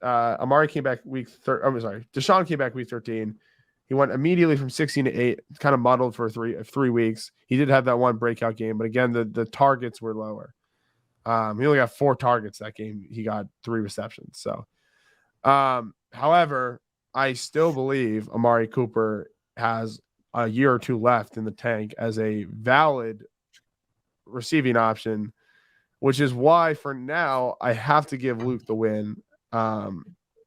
S1: Amari came back week 13. I'm sorry, Deshaun came back week 13. He went immediately from 16 to 8, kind of muddled for 3 weeks. He did have that one breakout game, but again, the targets were lower. He only got 4 targets that game. He got 3 receptions. So, however, I still believe Amari Cooper has a year or 2 left in the tank as a valid receiving option, which is why for now I have to give Luke the win,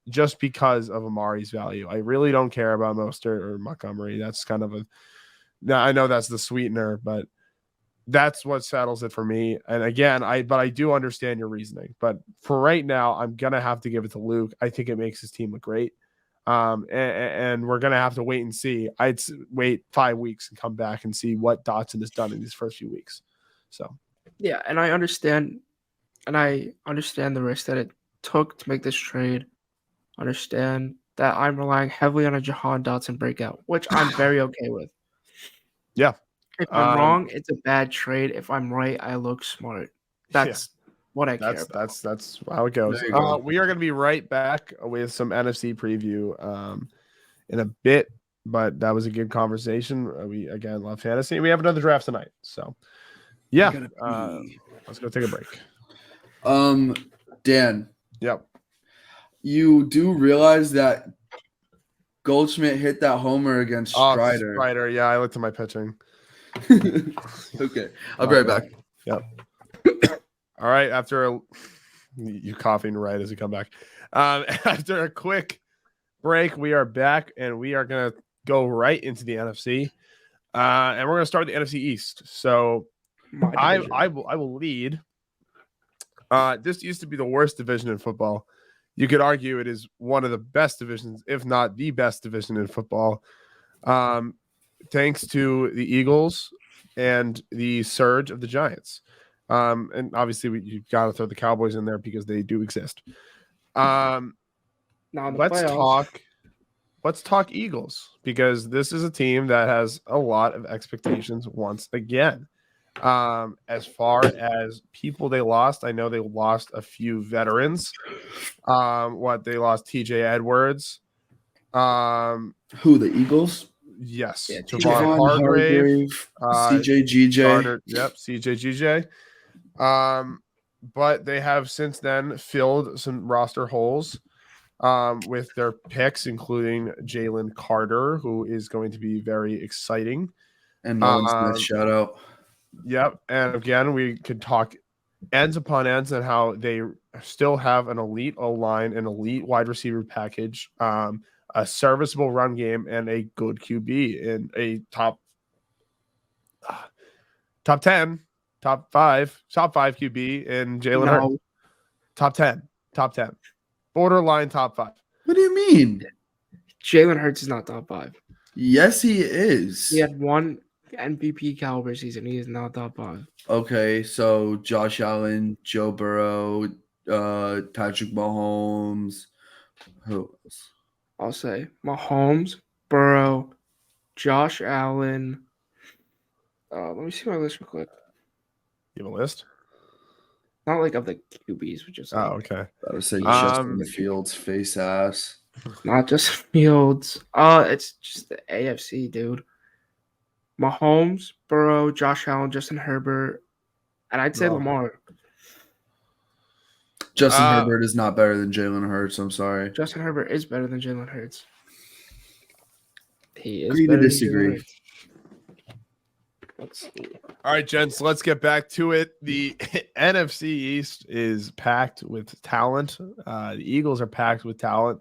S1: just because of Amari's value. I really don't care about Mostert or Montgomery. That's kind of I know that's the sweetener, but that's what settles it for me. And again, I do understand your reasoning, but for right now, I'm gonna have to give it to Luke. I think it makes his team look great. And we're gonna have to wait and see. I'd wait 5 weeks and come back and see what Dotson has done in these first few weeks. So
S2: yeah, and I understand the risk that it took to make this trade. Understand that I'm relying heavily on a Jahan Dotson breakout, which I'm very okay with.
S1: Yeah.
S2: If I'm wrong, it's a bad trade. If I'm right, I look smart. That's what I care about.
S1: That's how it goes. We are going to be right back with some NFC preview in a bit, but that was a good conversation. We again love fantasy. We have another draft tonight, so yeah. Let's go take a break.
S3: Dan.
S1: Yep.
S3: You do realize that Goldschmidt hit that homer against Strider.
S1: Strider, yeah. I looked at my pitching.
S3: Okay, I'll be right back.
S1: Yep. All right. After you coughing right as you come back. After a quick break, we are back and we are going to go right into the NFC. And we're going to start the NFC East. So I will lead. This used to be the worst division in football. You could argue it is one of the best divisions, if not the best division in football. Thanks to the Eagles and the surge of the Giants. And obviously you've got to throw the Cowboys in there because they do exist. Let's talk Eagles, because this is a team that has a lot of expectations once again. As far as people they lost, I know they lost a few veterans. They lost TJ Edwards.
S3: Who, the Eagles?
S1: Yes.
S3: Yeah,
S1: Javon Hargrave,
S3: CJ
S1: GJ. But they have since then filled some roster holes. with their picks, including Jalen Carter, who is going to be very exciting.
S3: And Nolan Smith, shout out.
S1: Yep. And again, we could talk ends upon ends on how they still have an elite O-line, an elite wide receiver package, a serviceable run game, and a good QB in a top 10, top 5 QB in Jalen Hurts. Top 10. Borderline top 5.
S3: What do you mean?
S2: Jalen Hurts is not top 5.
S3: Yes, he is.
S2: He had one MVP caliber season. He is not top 5.
S3: Okay, so Josh Allen, Joe Burrow, Patrick Mahomes. Who else?
S2: I'll say Mahomes, Burrow, Josh Allen. Let me see my list real quick.
S1: You have a list?
S2: Not like of the QBs, but just like,
S1: okay.
S3: I would say Justin Fields, face ass.
S2: Not just Fields. It's just the AFC, dude. Mahomes, Burrow, Josh Allen, Justin Herbert, and I'd say Lamar.
S3: Justin Herbert is not better than Jalen Hurts. I'm sorry.
S2: Justin Herbert is better than Jalen Hurts. He is
S3: Agree to disagree.
S2: Let's see.
S1: All right, gents, let's get back to it. The NFC East is packed with talent. The Eagles are packed with talent.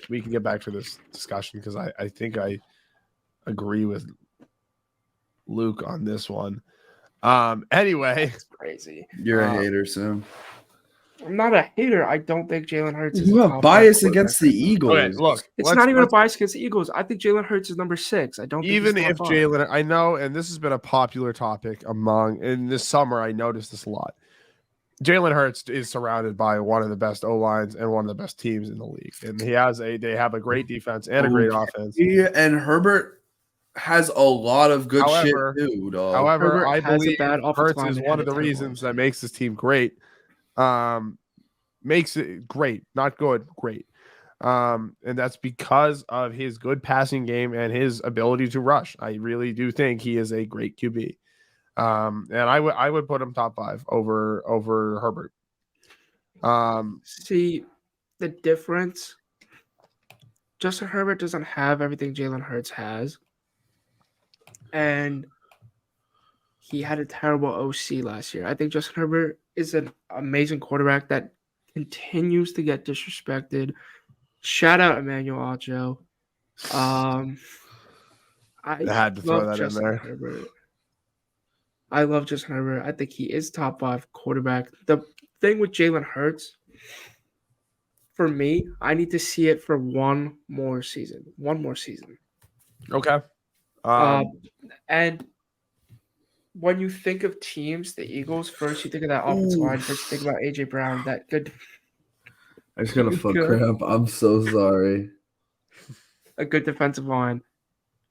S1: We can get back to this discussion because I think I agree with Luke on this one. Anyway.
S2: That's crazy.
S3: You're a hater, Sam.
S2: I'm not a hater. I don't think Jalen Hurts is
S3: you have bias against the Eagles.
S1: Okay, look,
S2: it's not even a bias against the Eagles. I think Jalen Hurts is number 6. I don't think
S1: even if Jalen, I know, and this has been a popular topic in this summer, I noticed this a lot. Jalen Hurts is surrounded by one of the best O-lines and one of the best teams in the league. And they have a great defense and a great offense.
S3: And Herbert has a lot of good shit too, dog.
S1: However, I believe Hurts is one of the reasons that makes this team great. Makes it great, not good, great. And that's because of his good passing game and his ability to rush. I really do think he is a great QB. And I would put him top 5 over Herbert.
S2: See the difference. Justin Herbert doesn't have everything Jalen Hurts has. And he had a terrible OC last year. I think Justin Herbert is an amazing quarterback that continues to get disrespected. Shout out Emmanuel Acho. I
S1: had to throw that in there.
S2: Herbert. I love Justin Herbert. I think he is top 5 quarterback. The thing with Jalen Hurts, for me, I need to see it for one more season.
S1: Okay.
S2: And when you think of teams, the Eagles, first you think of that offensive line. First you think about AJ Brown. That good.
S3: I just got a foot cramp. I'm so sorry.
S2: A good defensive line.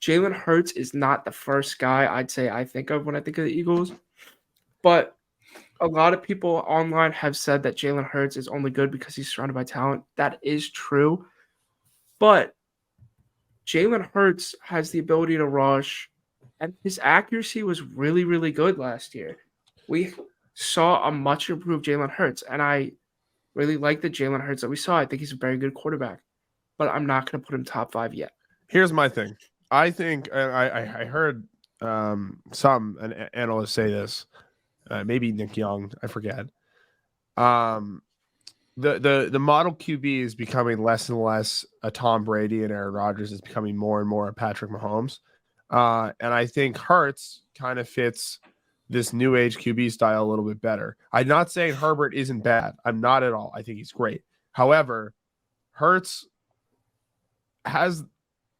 S2: Jalen Hurts is not the first guy I'd say I think of when I think of the Eagles, but a lot of people online have said that Jalen Hurts is only good because he's surrounded by talent. That is true, but Jalen Hurts has the ability to rush, and his accuracy was really, really good last year. We saw a much improved Jalen Hurts, and I really like the Jalen Hurts that we saw. I think he's a very good quarterback, but I'm not going to put him top 5 yet.
S1: Here's my thing. I think I heard some analysts say this, maybe Nick Young, I forget. The model QB is becoming less and less a Tom Brady, and Aaron Rodgers is becoming more and more a Patrick Mahomes. And I think Hurts kind of fits this new age QB style a little bit better. I'm not saying Herbert isn't bad. I'm not at all. I think he's great. However, Hurts has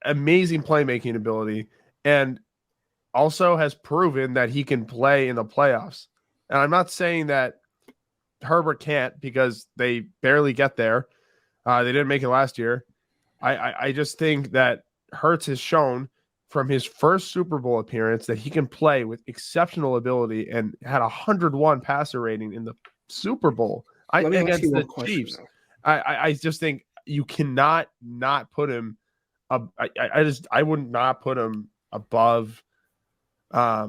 S1: amazing playmaking ability and also has proven that he can play in the playoffs. And I'm not saying that Herbert can't because they barely get there. They didn't make it last year. I just think that Hurts has shown from his first Super Bowl appearance that he can play with exceptional ability and had 101 passer rating in the Super Bowl against the Chiefs. I just think you cannot not put him I would not put him above. I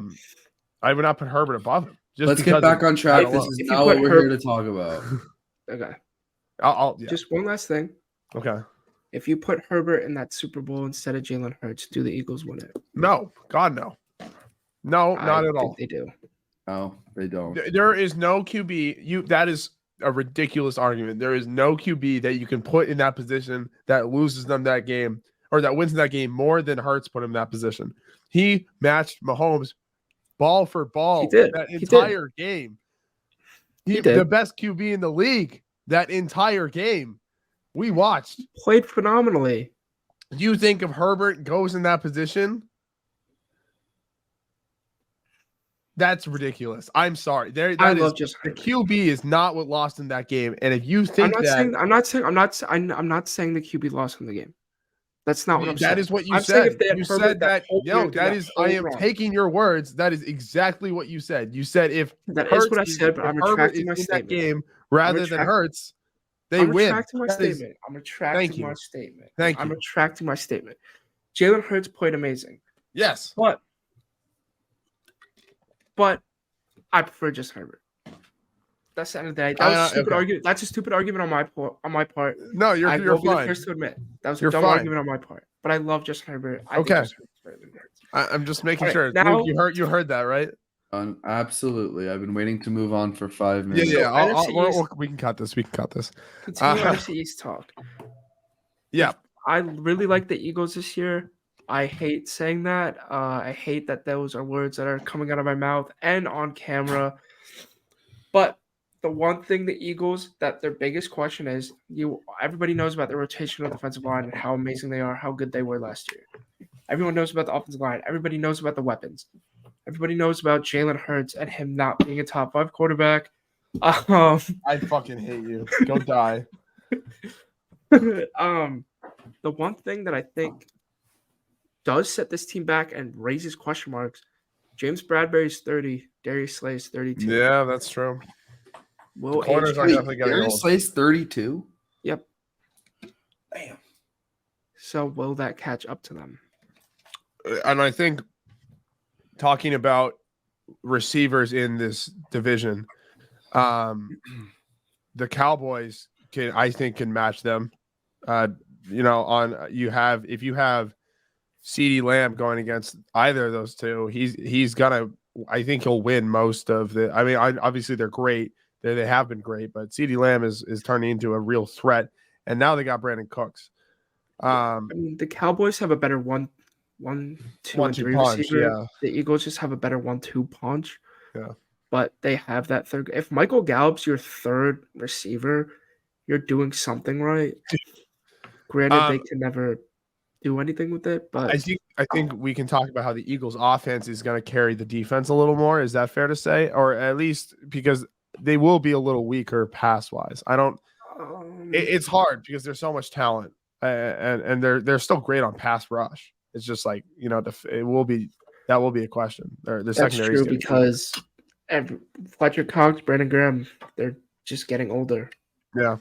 S1: would not put Herbert above him.
S3: Let's get back on track. This is not what we're here to talk about.
S2: Okay.
S1: Yeah.
S2: Just one last thing.
S1: Okay.
S2: If you put Herbert in that Super Bowl instead of Jalen Hurts, do the Eagles win it?
S1: No, God, no. No, not at all.
S2: They do.
S3: No, they don't.
S1: There is no QB. That is a ridiculous argument. There is no QB that you can put in that position that loses them that game or that wins that game more than Hurts put him in that position. He matched Mahomes ball for ball that entire game. He did. The best QB in the league that entire game. We watched.
S2: Played phenomenally.
S1: Do you think if Herbert goes in that position? That's ridiculous. I'm sorry. The QB is not what lost in that game. And if you think
S2: I'm not saying the QB lost in the game. That's not what I'm saying.
S1: That is what you said. You said that. No, that is. I am taking your words. That is exactly what you said. You said if
S2: that is what I said, but I'm retracting my statement.
S1: That game rather than Hurts, they win.
S2: I'm retracting my statement. I'm retracting my statement.
S1: Thank you.
S2: I'm retracting my statement. Jalen Hurts played amazing.
S1: Yes,
S2: but I prefer just Herbert. That's the end of the day. That was a stupid argument. That's a stupid argument on my part.
S1: No, you're fine.
S2: the first to admit that was a dumb argument on my part. But I love just Herbert.
S1: I'm just making sure. Now, Luke, you heard that, right?
S3: Absolutely. I've been waiting to move on for 5 minutes.
S1: Yeah. We can cut this.
S2: Continue NFC East talk.
S1: Yeah.
S2: I really like the Eagles this year. I hate saying that. I hate that those are words that are coming out of my mouth and on camera. But the one thing the Eagles, that their biggest question is, everybody knows about the rotation of the defensive line and how amazing they are, how good they were last year. Everyone knows about the offensive line. Everybody knows about the weapons. Everybody knows about Jalen Hurts and him not being a top 5 quarterback.
S1: I fucking hate you. Go die.
S2: The one thing that I think does set this team back and raises question marks, James Bradbury's 30, Darius Slay's 32.
S1: Yeah, that's true.
S3: Darius Slay's 32?
S2: Yep.
S3: Damn.
S2: So will that catch up to them?
S1: And I think talking about receivers in this division, the Cowboys can match them. If you have CeeDee Lamb going against either of those two, I think he'll win most of the. I mean, obviously they're great. They have been great, but CeeDee Lamb is turning into a real threat. And now they got Brandon Cooks.
S2: The Cowboys have a better 1, 2, and 3
S1: punch,
S2: receiver.
S1: Yeah.
S2: The Eagles just have a better 1-2 punch.
S1: Yeah.
S2: But they have that third. If Michael Gallup's your third receiver, you're doing something right. Granted, they can never do anything with it, but
S1: I think we can talk about how the Eagles' offense is going to carry the defense a little more. Is that fair to say? Or at least because they will be a little weaker pass-wise. It's hard because there's so much talent, and they're still great on pass rush. It's just like, that will be a question. Their secondary is
S2: true because Fletcher Cox, Brandon Graham, they're just getting older.
S1: Yeah.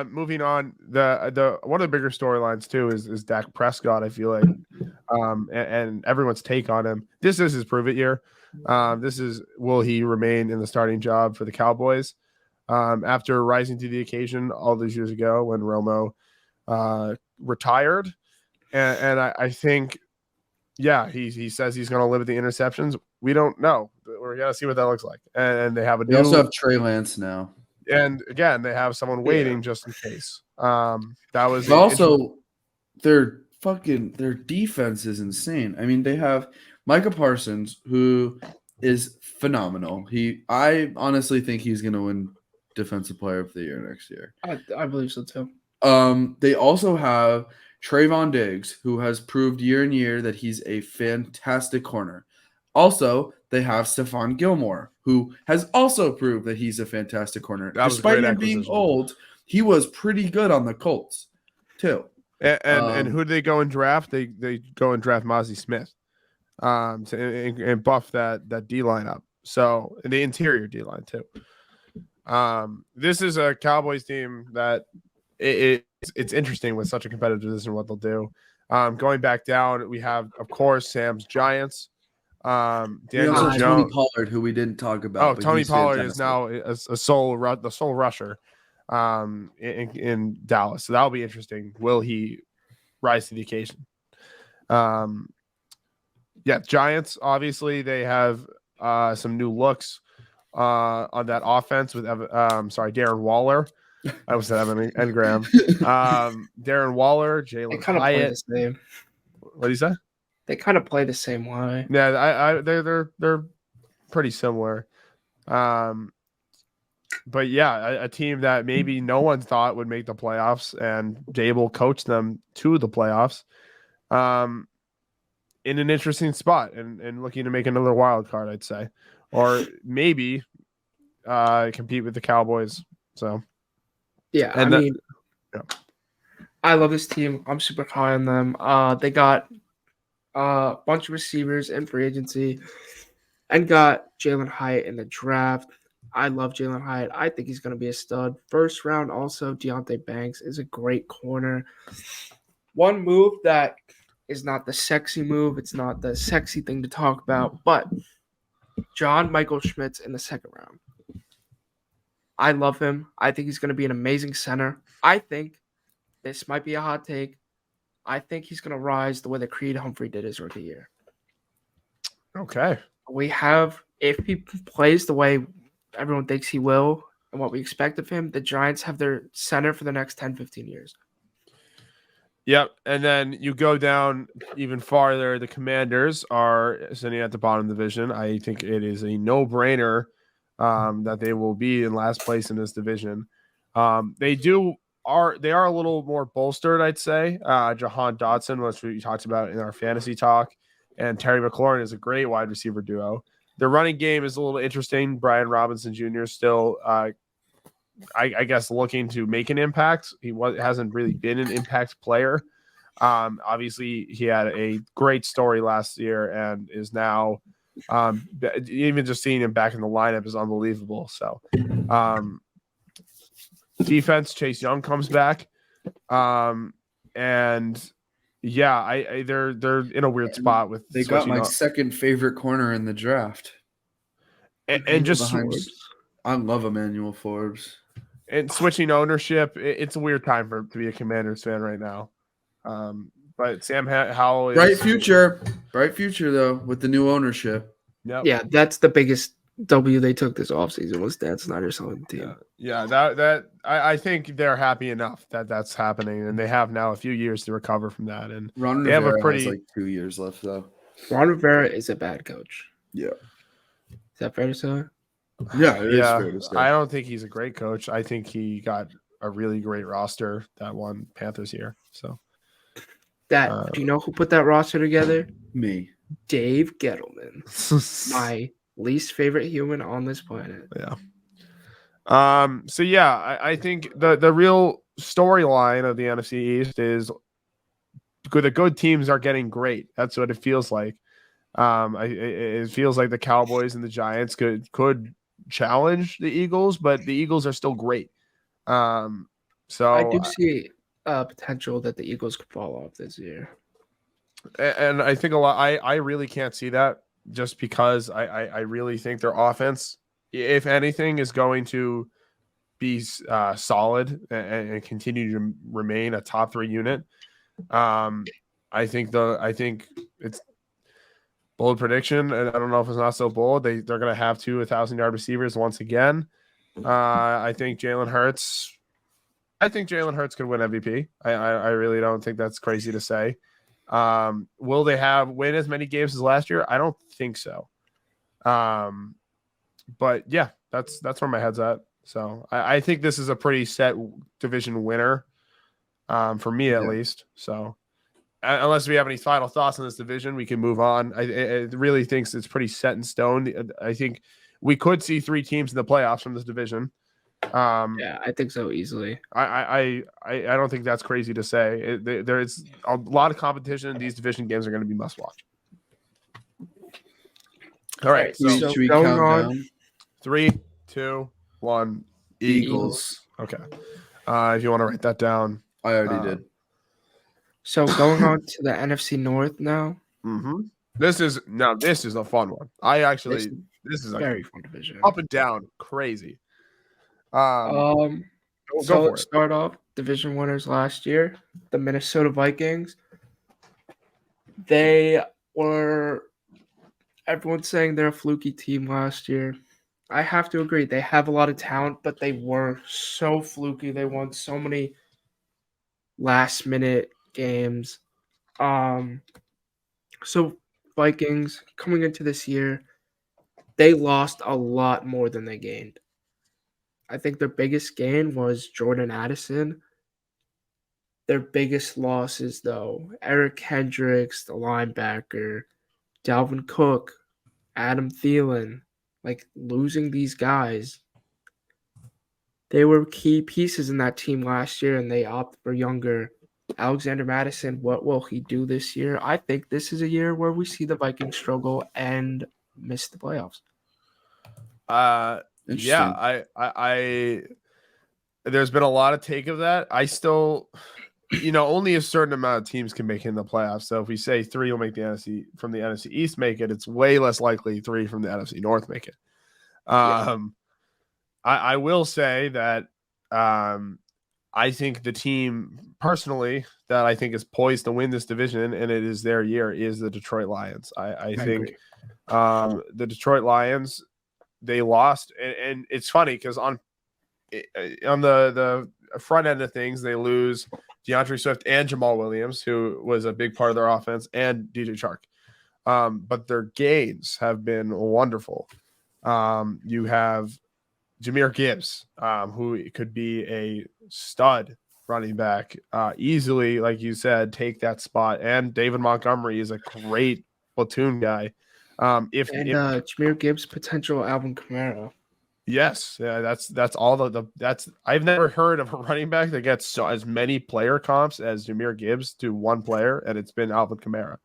S1: Moving on, the one of the bigger storylines too is Dak Prescott. I feel like, and everyone's take on him. This is his prove it year. Will he remain in the starting job for the Cowboys after rising to the occasion all these years ago when Romo retired? And I think, he says he's going to limit the interceptions. We don't know. We're going to see what that looks like. And they
S3: also have Trey Lance now.
S1: And again, they have someone waiting just in case. That was
S3: also their defense is insane. I mean, they have Micah Parsons, who is phenomenal. I honestly think he's going to win Defensive Player of the Year next year.
S2: I believe so too.
S3: They also have Trayvon Diggs, who has proved year in year that he's a fantastic corner. Also, they have Stephon Gilmore, who has also proved that he's a fantastic corner. Despite him being old, he was pretty good on the Colts, too.
S1: And who do they go and draft? They go and draft Mozzie Smith and buff that D line up. So the interior D line too. This is a Cowboys team that it's interesting with such a competitive position what they'll do. Going back down, we have of course Sam's Giants. Daniel Jones,
S3: Tony Pollard, who we didn't talk about.
S1: Oh, Tony Pollard is now the sole rusher. in Dallas. So that'll be interesting. Will he rise to the occasion? Yeah, Giants, obviously, they have some new looks on that offense with Darren Waller. I was Evan Engram. Darren Waller,
S2: They
S1: Jalen
S2: kind of play the
S1: Hyatt.
S2: same.
S1: What do you say?
S2: They kind of play the same way.
S1: Yeah, they're pretty similar. But yeah, a team that maybe no one thought would make the playoffs, and Dable coached them to the playoffs. In an interesting spot and looking to make another wild card, I'd say, or maybe compete with the Cowboys. So
S2: yeah,
S1: and
S2: I love this team. I'm super high on them. They got a bunch of receivers in free agency and got Jalen Hyatt in the draft. I love Jalen Hyatt. I think he's going to be a stud. First round, also, Deontay Banks is a great corner. One move that is not the sexy move. It's not the sexy thing to talk about, but John Michael Schmitz in the second round. I love him. I think he's going to be an amazing center. I think this might be a hot take. I think he's going to rise the way that Creed Humphrey did his rookie year.
S1: Okay.
S2: We have, if he plays the way everyone thinks he will and what we expect of him, the Giants have their center for the next 10, 15 years.
S1: Yep. And then you go down even farther. The Commanders are sitting at the bottom of the division. I think it is a no-brainer that they will be in last place in this division. They are a little more bolstered, I'd say. Jahan Dotson, which we talked about in our fantasy talk, and Terry McLaurin is a great wide receiver duo. Their running game is a little interesting. Brian Robinson Jr. still, I guess, looking to make an impact. He hasn't really been an impact player. Obviously, he had a great story last year and is now, even just seeing him back in the lineup is unbelievable. So, defense, Chase Young comes back, and yeah, they're in a weird spot with.
S3: They got my second favorite corner in the draft,
S1: and just
S3: I love Emmanuel Forbes.
S1: And switching ownership, it's a weird time to be a Commanders fan right now. But Sam Howell is
S3: bright future though with the new ownership.
S1: Yep.
S2: Yeah, that's the biggest W they took this offseason was Dan Snyder selling the team.
S1: Yeah, that I think they're happy enough that that's happening, and they have now a few years to recover from that. And
S3: Ron
S1: they
S3: Rivera
S1: have a pretty
S3: has like 2 years left though.
S2: Ron Rivera is a bad coach.
S3: Yeah,
S2: is that fair to say?
S3: Yeah, it is fair to say.
S1: I don't think he's a great coach. I think he got a really great roster that won Panthers year. So
S2: do you know who put that roster together?
S3: Me,
S2: Dave Gettleman, my least favorite human on this planet.
S1: Yeah. So yeah, I think the real storyline of the NFC East is the good teams are getting great. That's what it feels like. It feels like the Cowboys and the Giants could challenge the Eagles, but the Eagles are still great. So
S2: I do see potential that the Eagles could fall off this year.
S1: And I think a lot. I really can't see that just because I really think their offense, if anything, is going to be solid and continue to remain a top 3 unit. I think it's bold prediction, and I don't know if it's not so bold. They're going to have 2 1,000-yard receivers once again. I think Jalen Hurts could win MVP. I really don't think that's crazy to say. Will they win as many games as last year? I don't think so. But yeah, that's where my head's at. So I think this is a pretty set division winner, for me at least. So unless we have any final thoughts on this division, we can move on. I really think it's pretty set in stone. I think we could see 3 teams in the playoffs from this division.
S2: Yeah, I think so easily.
S1: I don't think that's crazy to say. There's a lot of competition. These division games are going to be must watch. All right, so
S3: should we count down?
S1: 3, 2, 1.
S3: Eagles.
S1: Okay. If you want to write that down,
S3: I already did.
S2: So going on to the NFC North now.
S1: Mm-hmm. This is a fun one. This is
S2: a very fun division.
S1: Up and down, crazy.
S2: Go
S1: Go for
S2: let's
S1: it.
S2: start off. Division winners last year, the Minnesota Vikings. They were, everyone's saying they're a fluky team last year. I have to agree. They have a lot of talent, but they were so fluky. They won so many last minute games. So Vikings coming into this year, they lost a lot more than they gained. I think their biggest gain was Jordan Addison. Their biggest losses, though, Eric Hendricks, the linebacker, Dalvin Cook, Adam Thielen, like losing these guys. They were key pieces in that team last year, and they opted for younger Alexander Madison. What will he do this year? I think this is a year where we see the Vikings struggle and miss the playoffs.
S1: Yeah, I there's been a lot of take of that. I still, only a certain amount of teams can make it in the playoffs. So if we say 3 will make the NFC from the NFC East make it, it's way less likely 3 from the NFC North make it. I will say that I think the team personally that I think is poised to win this division, and it is their year, is the Detroit Lions. I think the Detroit Lions, they lost, and it's funny because on the front end of things, they lose DeAndre Swift and Jamal Williams, who was a big part of their offense, and DJ Chark. But their gains have been wonderful. You have Jahmyr Gibbs, who could be a stud running back, easily, like you said, take that spot. And David Montgomery is a great platoon guy. If
S2: Jahmyr Gibbs, potential Alvin Kamara.
S1: Yes, yeah, that's all that's I've never heard of a running back that gets as many player comps as Jahmyr Gibbs to one player, and it's been Alvin Kamara.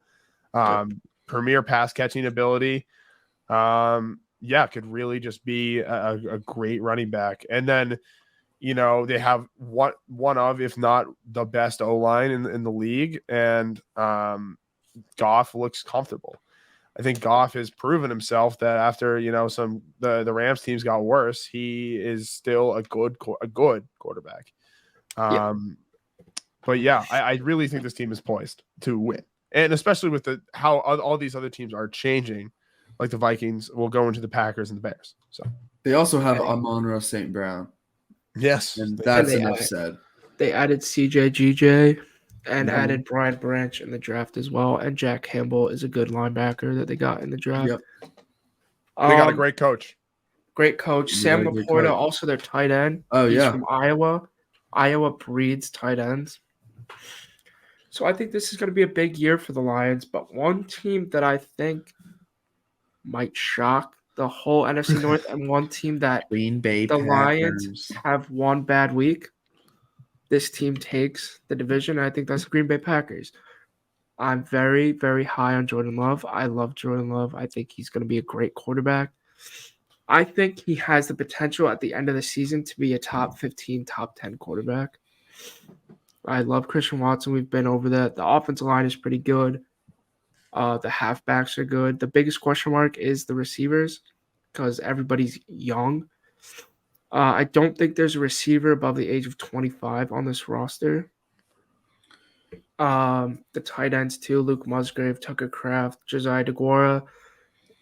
S1: Premier pass catching ability. Could really just be a great running back. And then, they have one of, if not the best O-line in the league, and Goff looks comfortable. I think Goff has proven himself that after, the Rams teams got worse, he is still a good quarterback. But yeah, I really think this team is poised to win. And especially with how all these other teams are changing, like the Vikings will go into the Packers and the Bears. So
S3: they also have Amon-Ra St. Brown.
S1: Yes.
S3: And that's enough said.
S2: They added CJ and added Brian Branch in the draft as well. And Jack Campbell is a good linebacker that they got in the draft.
S3: Yep.
S1: They got a great coach.
S2: Great coach. Sam Laporta, also their tight end. He's from Iowa. Iowa breeds tight ends. So I think this is going to be a big year for the Lions. But one team that I think might shock the whole NFC North, and one team that
S3: Green Bay
S2: the
S3: Packers.
S2: Lions have one bad week, this team takes the division. I think that's the Green Bay Packers. I'm very, very high on Jordan Love. I love Jordan Love. I think he's going to be a great quarterback. I think he has the potential at the end of the season to be a top 15, top 10 quarterback. I love Christian Watson. We've been over that. The offensive line is pretty good. The halfbacks are good. The biggest question mark is the receivers because everybody's young. I don't think there's a receiver above the age of 25 on this roster. The tight ends too, Luke Musgrave, Tucker Kraft, Josiah DeGuara,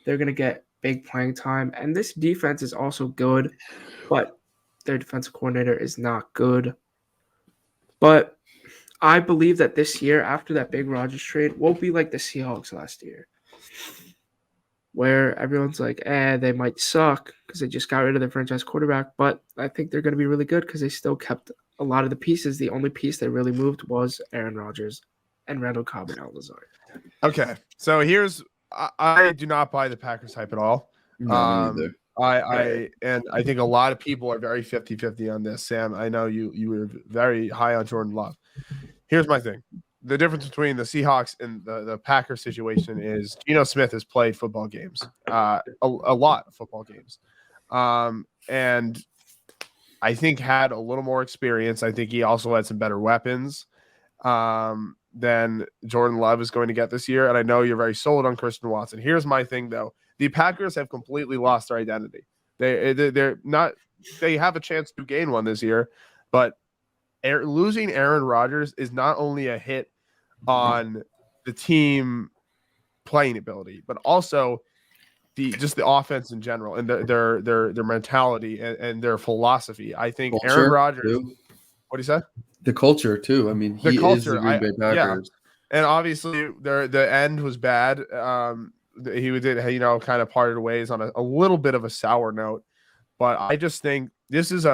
S2: they're going to get big playing time. And this defense is also good, but their defensive coordinator is not good. But I believe that this year, after that big Rodgers trade, will be like the Seahawks last year, where everyone's like, they might suck because they just got rid of their franchise quarterback. But I think they're going to be really good because they still kept a lot of the pieces. The only piece they really moved was Aaron Rodgers and Randall Cobb and Al Lazard.
S1: Okay, so I do not buy the Packers hype at all.
S3: No, neither.
S1: I think a lot of people are very 50-50 on this. Sam, I know you were very high on Jordan Love. Here's my thing. The difference between the Seahawks and the Packers situation is Geno Smith has played football games, a lot of football games. And I think had a little more experience. I think he also had some better weapons than Jordan Love is going to get this year. And I know you're very sold on Christian Watson. Here's my thing, though. The Packers have completely lost their identity. They're not. They have a chance to gain one this year, but losing Aaron Rodgers is not only a hit on the team playing ability, but also the offense in general and their mentality and their philosophy. I think
S3: Culture,
S1: Aaron Rodgers.
S3: too.
S1: What do you say?
S3: The culture too. I mean,
S1: The
S3: he is the
S1: culture.
S3: Green Bay Packers.
S1: And obviously the end was bad. He did, kind of parted ways on a little bit of a sour note. But I just think this is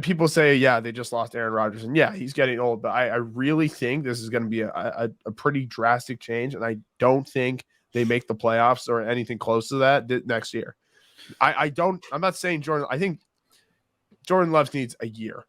S1: people say, yeah, they just lost Aaron Rodgers. And yeah, he's getting old. But I really think this is going to be a pretty drastic change. And I don't think they make the playoffs or anything close to that next year. I'm not saying Jordan. I think Jordan Love needs a year.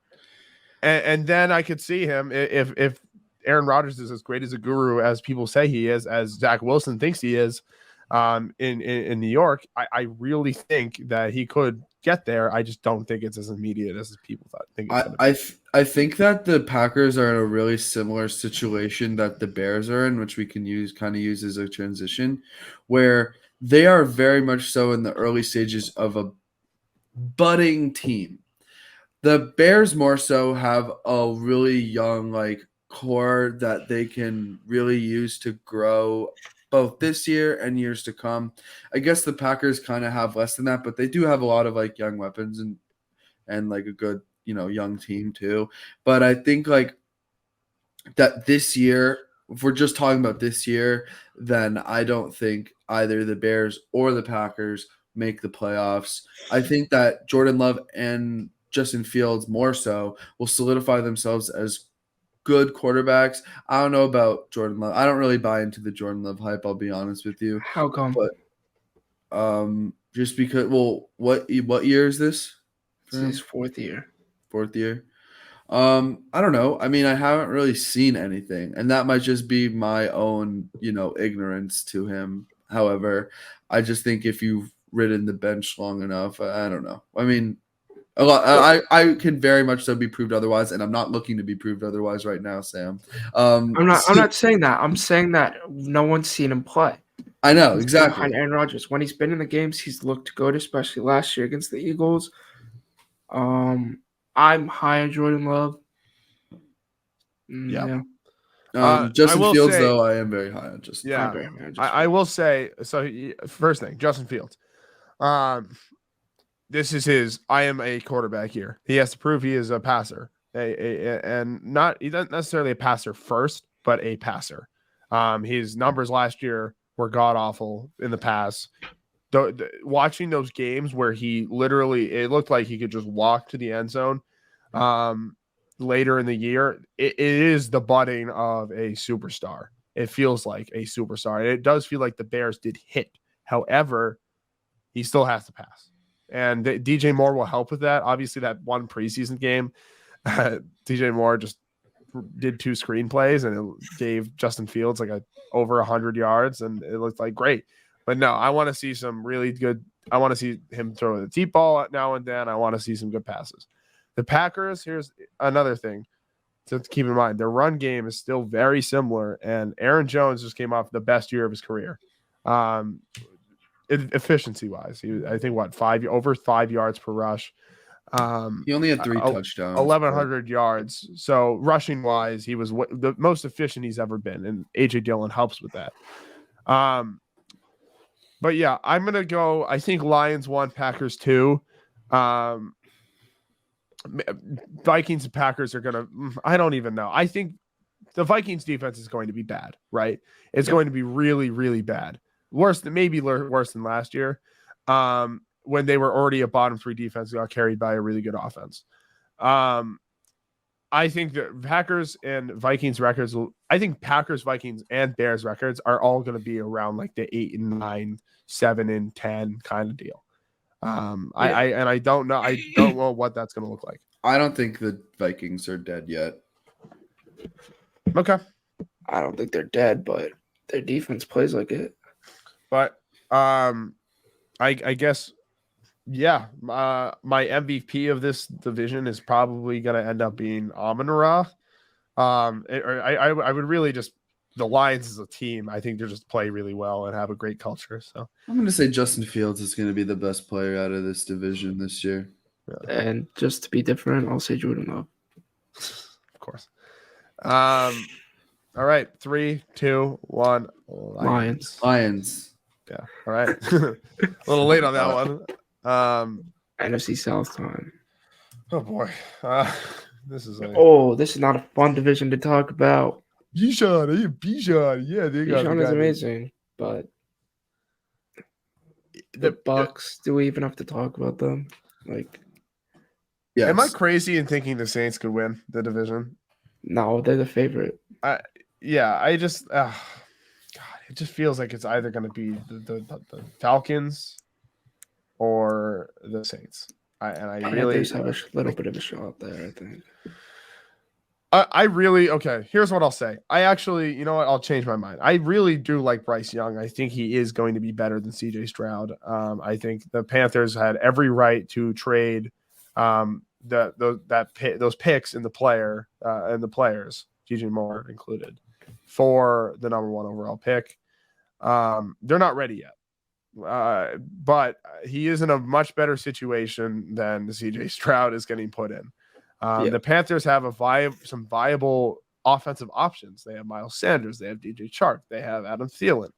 S1: And then I could see him if Aaron Rodgers is as great as a guru as people say he is, as Zach Wilson thinks he is, in New York. I really think that he could get there. I just don't think it's as immediate as people think it's going to be.
S3: I think that the Packers are in a really similar situation that the Bears are in, which we can use as a transition, where they are very much so in the early stages of a budding team. The Bears more so have a really young core that they can really use to grow both this year and years to come. I guess the Packers kind of have less than that, but they do have a lot of young weapons and a good, young team too. But I think that this year, if we're just talking about this year, then I don't think either the Bears or the Packers make the playoffs. I think that Jordan Love and Justin Fields more so will solidify themselves as good quarterbacks. I don't know about Jordan Love. I don't really buy into the Jordan Love hype, I'll be honest with you.
S2: How come?
S3: But just because, what year is this?
S2: It's his fourth year.
S3: Fourth year. I don't know. I mean, I haven't really seen anything, and that might just be my own, ignorance to him. However, I just think if you've ridden the bench long enough, I don't know. I mean, a lot. I can very much so be proved otherwise, and I'm not looking to be proved otherwise right now, Sam.
S2: I'm not saying that. I'm saying that no one's seen him play.
S3: I know
S2: He's
S3: exactly.
S2: behind Aaron Rodgers. When he's been in the games, he's looked good, especially last year against the Eagles. I'm high on Jordan Love.
S1: Yeah.
S3: Justin Fields, though, I am very high on Justin.
S1: Yeah, I will say. So first thing, Justin Fields. This is his. I am a quarterback here. He has to prove he is a passer, and not he doesn't necessarily a passer first, but a passer. His numbers last year were god awful in the pass. Watching those games where he literally, it looked like he could just walk to the end zone. Later in the year, it is the budding of a superstar. It feels like a superstar. And it does feel like the Bears did hit. However, he still has to pass. And DJ Moore will help with that. Obviously, that one preseason game, DJ Moore just did 2 screenplays and it gave Justin Fields over 100 yards, and it looked like great. But no, I want to see some really good. I want to see him throw the deep ball now and then. I want to see some good passes. The Packers, here's another thing to keep in mind. Their run game is still very similar, and Aaron Jones just came off the best year of his career. Efficiency-wise, I think, over 5 yards per rush.
S3: He only had 3 touchdowns.
S1: 1,100 yards. So rushing-wise, he was the most efficient he's ever been, and A.J. Dillon helps with that. But yeah, I'm going to go, I think Lions 1, Packers 2. Vikings and Packers are going to, I don't even know. I think the Vikings defense is going to be bad, right? It's going to be really, really bad. Worse than last year, when they were already a bottom 3 defense, got carried by a really good offense. I think the Packers and Vikings records Packers, Vikings, and Bears records are all going to be around the 8-9, 7-10 kind of deal. I don't know what that's going to look like.
S3: I don't think the Vikings are dead yet.
S1: Okay.
S2: I don't think they're dead, but their defense plays like it.
S1: But I guess, yeah, my MVP of this division is probably going to end up being Amon-Ra. I would really just, the Lions as a team, I think they just play really well and have a great culture. So
S3: I'm going to say Justin Fields is going to be the best player out of this division this year.
S2: And just to be different, I'll say Jordan Love.
S1: Of course. All right. 3, 2, 1.
S2: Lions.
S1: Yeah. All right. A little late on that one.
S2: NFC South time.
S1: Oh boy. This is
S2: this is not a fun division to talk about.
S1: Bijan. Yeah, they got
S2: Bijan is amazing, but the Bucks. Do we even have to talk about them? Like,
S3: yes.
S1: Am I crazy in thinking the Saints could win the division?
S2: No, they're the favorite.
S1: I just God, it just feels like it's either going to be the Falcons or the Saints. I really
S2: have a little bit of a shot there, I think.
S1: I really okay. Here's what I'll say. I actually, you know what? I'll change my mind. I really do like Bryce Young. I think he is going to be better than CJ Stroud. I think the Panthers had every right to trade those picks in the player and the players, DJ Moore included, for the number 1 overall pick. They're not ready yet. But he is in a much better situation than CJ Stroud is getting put in. The Panthers have some viable offensive options. They have Miles Sanders. They have DJ Chark. They have Adam Thielen.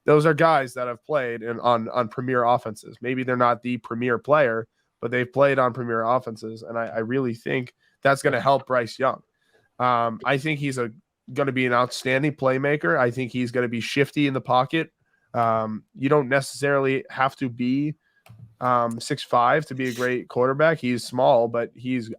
S1: Those are guys that have played on premier offenses. Maybe they're not the premier player, but they've played on premier offenses, and I really think that's going to help Bryce Young. I think he's going to be an outstanding playmaker. I think he's going to be shifty in the pocket. You don't necessarily have to be 6'5" to be a great quarterback. He's small, but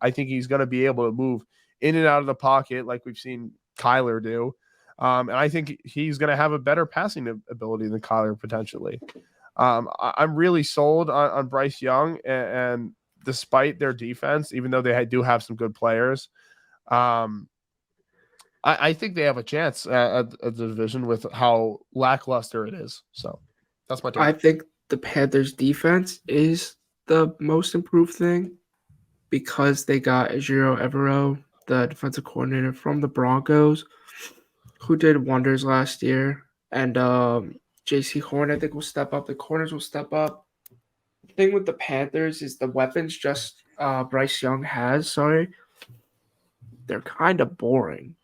S1: I think he's going to be able to move in and out of the pocket like we've seen Kyler do. And I think he's going to have a better passing ability than Kyler potentially. I'm really sold on Bryce Young, and despite their defense, even though they do have some good players, I think they have a chance at the division with how lackluster it is. So that's my take.
S2: I think the Panthers' defense is the most improved thing because they got Ejiro Evero, the defensive coordinator from the Broncos, who did wonders last year. And JC Horn, I think, will step up. The corners will step up. The thing with the Panthers is the weapons Bryce Young has, they're kind of boring.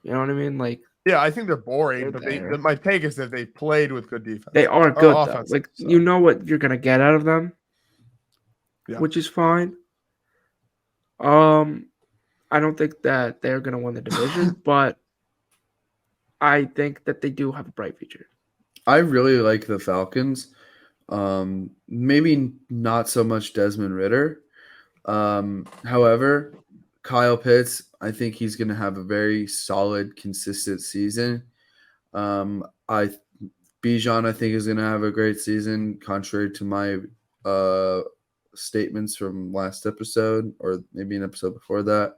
S2: You know what I mean?
S1: Yeah, I think they're boring, but my take is that they played with good defense.
S2: They are good, though. You know what you're going to get out of them, which is fine. I don't think that they're going to win the division, but I think that they do have a bright future.
S3: I really like the Falcons. Maybe not so much Desmond Ridder. However, Kyle Pitts, I think he's going to have a very solid, consistent season. Bijan, I think, is going to have a great season, contrary to my statements from last episode, or maybe an episode before that.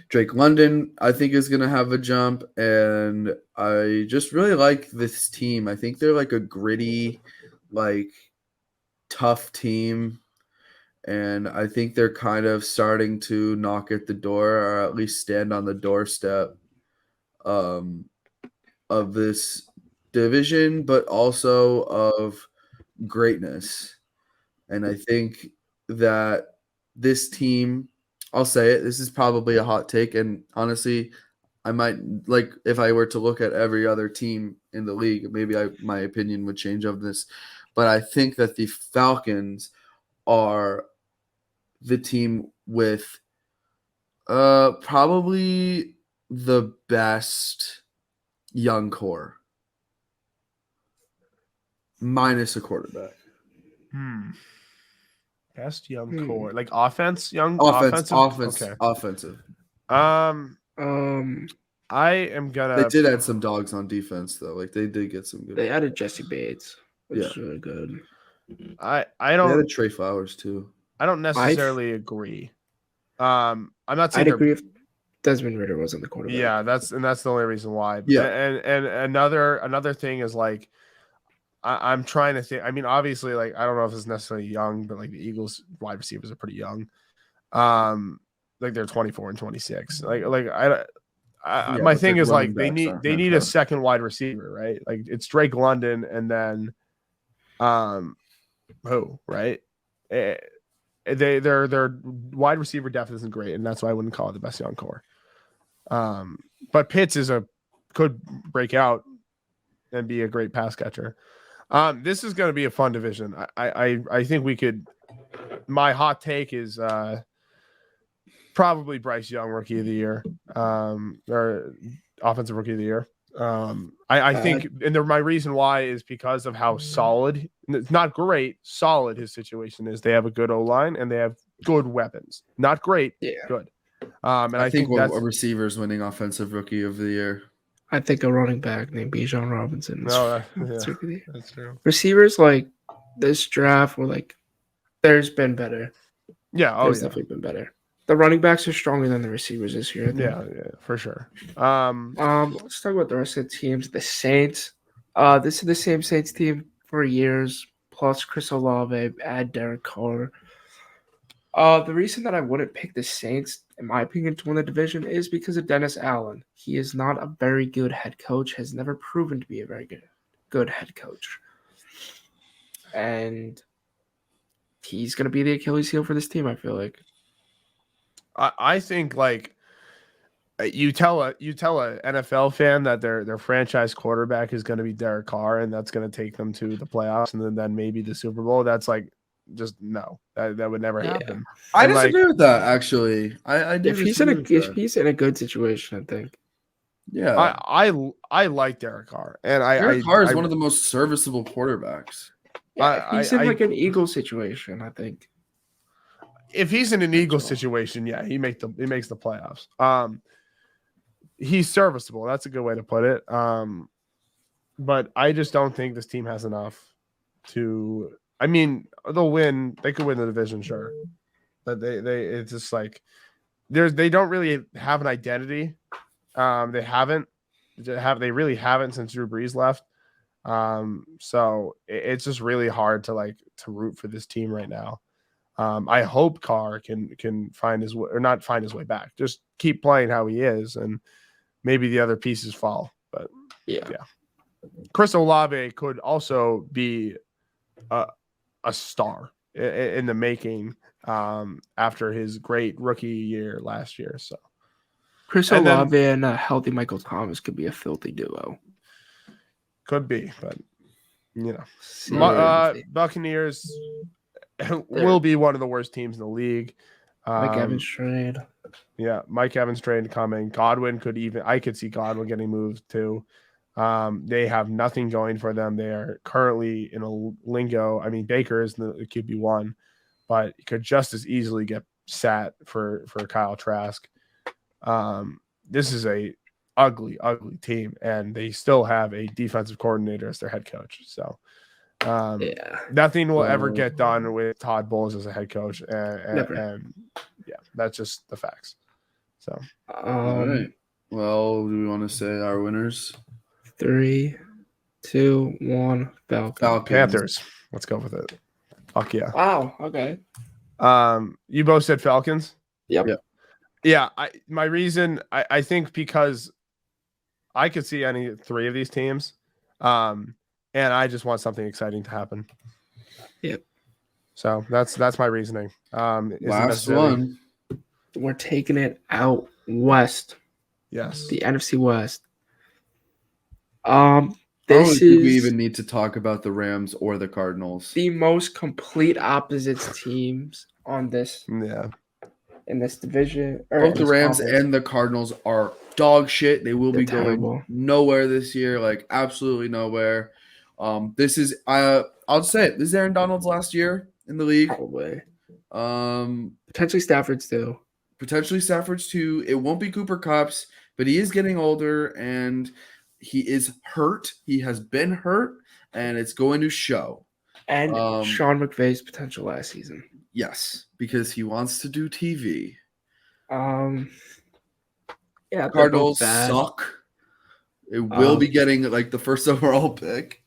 S3: Drake London, I think, is going to have a jump, and I just really like this team. I think they're like a gritty, tough team. And I think they're kind of starting to knock at the door, or at least stand on the doorstep of this division, but also of greatness. And I think that this team, I'll say it, this is probably a hot take. And honestly, I might, if I were to look at every other team in the league, maybe my opinion would change of this. But I think that the Falcons are the team with probably the best young core, minus a quarterback.
S1: Best young core, like offense,
S3: offensive.
S1: Okay.
S3: Offensive.
S1: I am gonna.
S3: They did add some dogs on defense though. They did get some good.
S2: They added Jesse Bates, which is really good.
S1: I don't.
S3: They added Trey Flowers too.
S1: I don't necessarily agree. I'm not saying
S2: I'd agree if Desmond Ridder wasn't the quarterback.
S1: Yeah, that's the only reason why.
S3: Yeah,
S1: and another thing is I'm trying to think. I mean, obviously, I don't know if it's necessarily young, but the Eagles wide receivers are pretty young. They're 24 and 26. My thing is they need a second wide receiver, right? It's Drake London and then who, right? their wide receiver depth isn't great, and that's why I wouldn't call it the best young core. But Pitts could break out and be a great pass catcher. This is going to be a fun division. I think we could. My hot take is probably Bryce Young, rookie of the year, or offensive rookie of the year. I think, and my reason why is because of how solid, it's not great, solid his situation is. They have a good O-line and they have good weapons. Not great, good. And I think
S3: a
S1: that's
S3: receiver is winning offensive rookie of the year.
S2: I think a running back named Bijan Robinson.
S1: That's true.
S2: Receivers like this draft were like, there's been better.
S1: Yeah,
S2: there's definitely been better. The running backs are stronger than the receivers this year.
S1: Yeah, for sure.
S2: Let's talk about the rest of the teams. The Saints. This is the same Saints team for years. Plus Chris Olave, add Derek Carr. The reason that I wouldn't pick the Saints, in my opinion, to win the division is because of Dennis Allen. He is not a very good head coach. Has never proven to be a very good head coach, and he's going to be the Achilles heel for this team. I feel like.
S1: I think like you tell a NFL fan that their franchise quarterback is going to be Derek Carr and that's going to take them to the playoffs and then maybe the Super Bowl. That's like just no, that would never happen.
S3: I disagree with that actually. I do.
S2: If he's in a good situation, I think.
S3: Yeah,
S1: I like Derek Carr and
S3: Derek Carr is one of the most serviceable quarterbacks.
S2: Yeah, he's in like an Eagle situation, I think.
S1: If he's in an Eagles situation, yeah, he makes the playoffs. He's serviceable. That's a good way to put it. But I just don't think this team has enough to. I mean, they'll win. They could win the division, sure, but it's just like they don't really have an identity. They really haven't since Drew Brees left. So it's just really hard to root for this team right now. I hope Carr can find his way, or not find his way back. Just keep playing how he is, and maybe the other pieces fall. But yeah. Chris Olave could also be a star in the making after his great rookie year last year. So
S2: Chris Olave and a healthy Michael Thomas could be a filthy duo.
S1: Could be, but Buccaneers will be one of the worst teams in the league.
S2: Mike Evans trade.
S1: Yeah, Mike Evans trade coming. Godwin I could see Godwin getting moved too. They have nothing going for them. They are currently in a lingo. I mean, Baker is the QB1, but he could just as easily get sat for Kyle Trask. This is a ugly team, and they still have a defensive coordinator as their head coach. So nothing will ever get done with Todd Bowles as a head coach, and that's just the facts. So
S3: all right. Well, do we want to say our winners?
S2: 3, 2, 1. Falcons.
S1: Panthers. Let's go with it. Fuck yeah.
S2: Wow. Okay.
S1: You both said Falcons.
S2: Yep.
S1: Yeah. My reason I think because I could see any three of these teams. And I just want something exciting to happen.
S2: Yep.
S1: So that's my reasoning.
S3: Last one.
S2: We're taking it out west.
S1: Yes.
S2: The NFC West.
S3: Do we even need to talk about the Rams or the Cardinals?
S2: The most complete opposites teams on this.
S1: Yeah.
S2: In this division.
S3: Both the Rams and the Cardinals are dog shit. They will be going nowhere this year, like absolutely nowhere. This is I'll say it. This is Aaron Donald's last year in the league.
S2: Probably.
S3: Potentially
S2: Stafford's too.
S3: It won't be Cooper Kupp's, but he is getting older and he is hurt. He has been hurt, and it's going to show.
S2: And Sean McVay's potential last season.
S3: Yes, because he wants to do TV.
S2: Yeah,
S3: Cardinals suck. It will be getting like the first overall pick.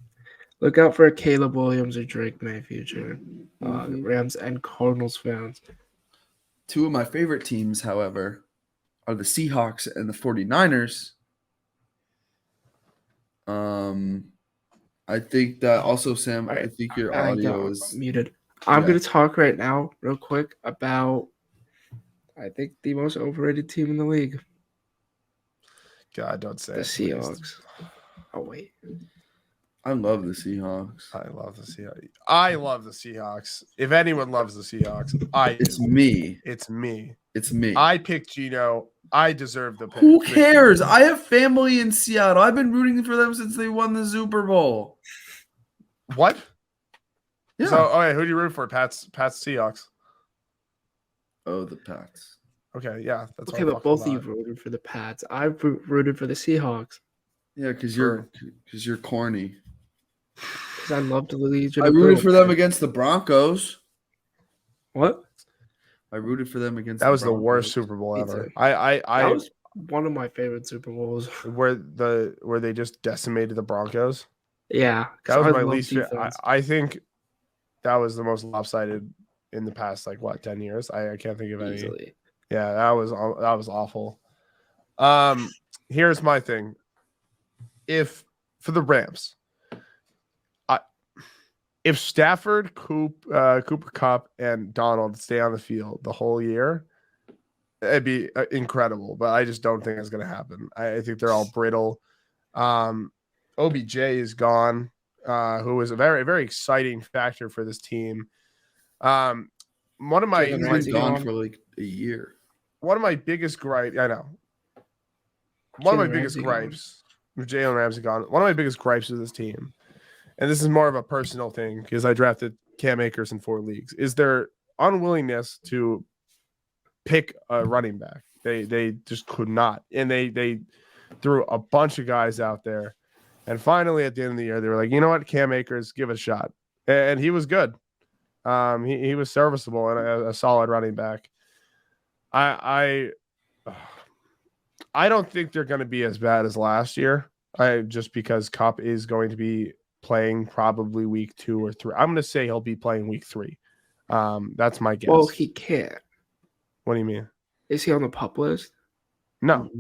S2: Look out for a Caleb Williams or Drake May future. Rams and Cardinals fans.
S3: Two of my favorite teams, however, are the Seahawks and the 49ers. I think that also, Sam, I think your audio is
S2: muted. I'm
S3: Yeah.
S2: going to talk right now, real quick, about, I think, the most overrated team in the league,
S1: God, don't say
S2: the
S1: it, please.
S2: Seahawks. Oh, wait.
S3: I love the Seahawks.
S1: I love the Seahawks. I love the Seahawks. If anyone loves the Seahawks,
S3: It's
S1: do.
S3: me.
S1: It's me.
S3: It's me.
S1: I picked Gino. I deserve the pick.
S3: Who cares? I have family in Seattle. I've been rooting for them since they won the Super Bowl.
S1: What?
S3: Yeah.
S1: So, who do you root for? Pats, Seahawks.
S3: Oh, the Pats.
S1: Okay, yeah, that's
S2: Okay,
S1: all I
S2: but both of
S1: fucking
S2: you
S1: thought.
S2: voted for the Pats. I rooted for the Seahawks
S3: Yeah, because you're corny.
S2: because I loved the Legion.
S3: I
S2: of
S3: rooted
S2: Boom.
S3: for them against the Broncos.
S2: What?
S3: I rooted for them against.
S1: That was the
S3: Broncos.
S1: worst Super Bowl
S2: Me
S1: ever.
S2: too.
S1: I
S2: That was one of my favorite Super Bowls.
S1: where they just decimated the Broncos.
S2: Yeah, 'cause
S1: That was
S2: I
S1: my
S2: love
S1: least favorite.
S2: defense.
S1: I think that was the most lopsided in the past 10 years. I can't think of any.
S2: Easily.
S1: Yeah, that was awful. Here's my thing. If for the Rams, if Stafford, Cooper Kupp, and Donald stay on the field the whole year, it'd be incredible. But I just don't think it's going to happen. I think they're all brittle. OBJ is gone, who was a very, very exciting factor for this team. One of my
S2: Jalen
S3: He's
S2: Ramsey
S3: been gone
S2: gone.
S3: for like a year.
S1: one of my biggest gripes. I know. One of my
S2: Jalen
S1: biggest
S2: Ramsey gone.
S1: gripes. Jalen Ramsey gone. One of my biggest gripes with this team, and this is more of a personal thing because I drafted Cam Akers in 4 leagues, is their unwillingness to pick a running back. They just could not, and they threw a bunch of guys out there, and finally at the end of the year they were like, you know what, Cam Akers, give it a shot, and he was good. He was serviceable and a solid running back. I don't think they're going to be as bad as last year. Just because Kupp is going to be playing probably week 2 or 3. I'm going to say he'll be playing week 3. That's my guess.
S2: Well, he can't.
S1: What do you mean?
S2: Is he on the pup list?
S1: No,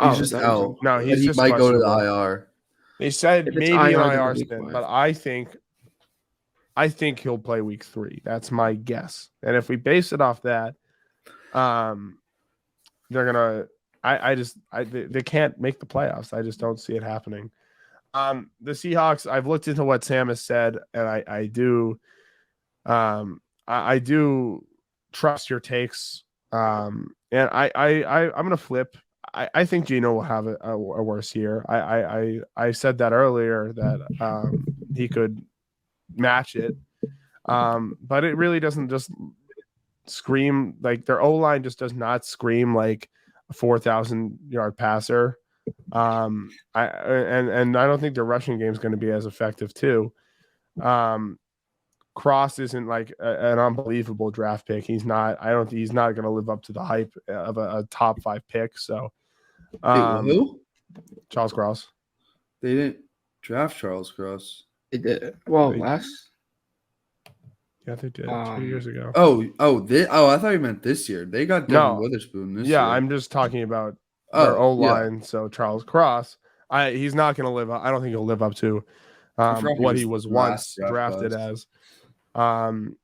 S3: He's just
S2: that was
S3: out.
S1: no,
S3: But
S1: he's
S3: he
S1: just
S3: might go to the
S1: questionable.
S3: IR.
S1: They said
S2: If it's
S1: maybe an
S2: IR, then
S1: IR
S2: week
S1: spin,
S2: 5.
S1: but I think he'll play week 3. That's my guess. And if we base it off that, they're gonna. They can't make the playoffs. I just don't see it happening. The Seahawks. I've looked into what Sam has said, and I do. I do trust your takes. And I'm gonna flip. I think Gino will have a worse year. I said that earlier that he could match it, but it really doesn't just scream like their O-line just does not scream like a 4,000-yard passer. I don't think their rushing game is going to be as effective too. Cross isn't like an unbelievable draft pick. He's not. He's not going to live up to the hype of a top 5 pick. So,
S3: Who?
S1: Charles Cross.
S3: They didn't draft Charles Cross.
S2: They did. Well,
S1: They-
S2: last.
S1: Yeah, they did 2 years ago.
S3: I thought you meant this year. They got Devin
S1: No.
S3: Witherspoon this year.
S1: I'm just talking about their O-line. So Charles Cross, he's not going to live up. I don't think he'll live up to what he was once drafted as. And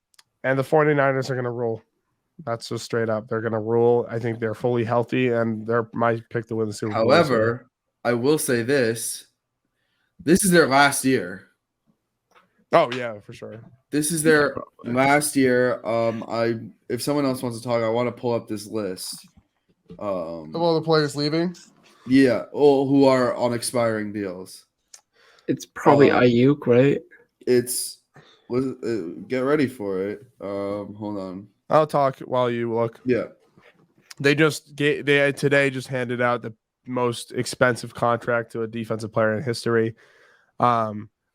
S1: the 49ers are going to rule. That's just straight up. They're going to rule. I think they're fully healthy, and they're my pick to win the Super Bowl.
S3: However, I will say this. This is their last year.
S1: Oh, yeah, for sure.
S3: This is their last year. If someone else wants to talk, I want to pull up this list.
S1: Of all the players leaving?
S3: Yeah, all who are on expiring deals.
S2: It's probably Ayuk, right?
S3: Get ready for it. Hold on.
S1: I'll talk while you look.
S3: Yeah.
S1: They today just handed out the most expensive contract to a defensive player in history.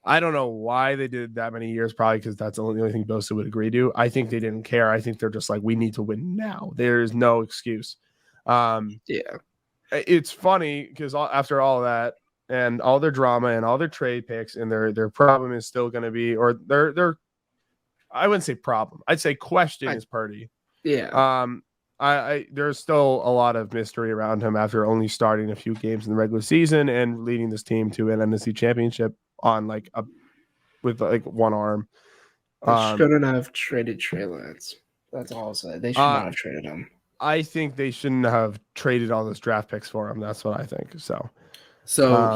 S1: I don't know why they did that many years, probably because that's the only thing Bosa would agree to. I think they didn't care. I think they're just like, we need to win now. There is no excuse.
S2: Yeah.
S1: It's funny because after all of that and all their drama and all their trade picks, and their problem is still going to be, or their I wouldn't say problem. I'd say question is Purdy.
S2: Yeah.
S1: There's still a lot of mystery around him after only starting a few games in the regular season and leading this team to an NFC championship on with one arm.
S2: They shouldn't have traded Trey Lance. That's all I'll say. They should not have traded him.
S1: I think they shouldn't have traded all those draft picks for him. That's what I think. So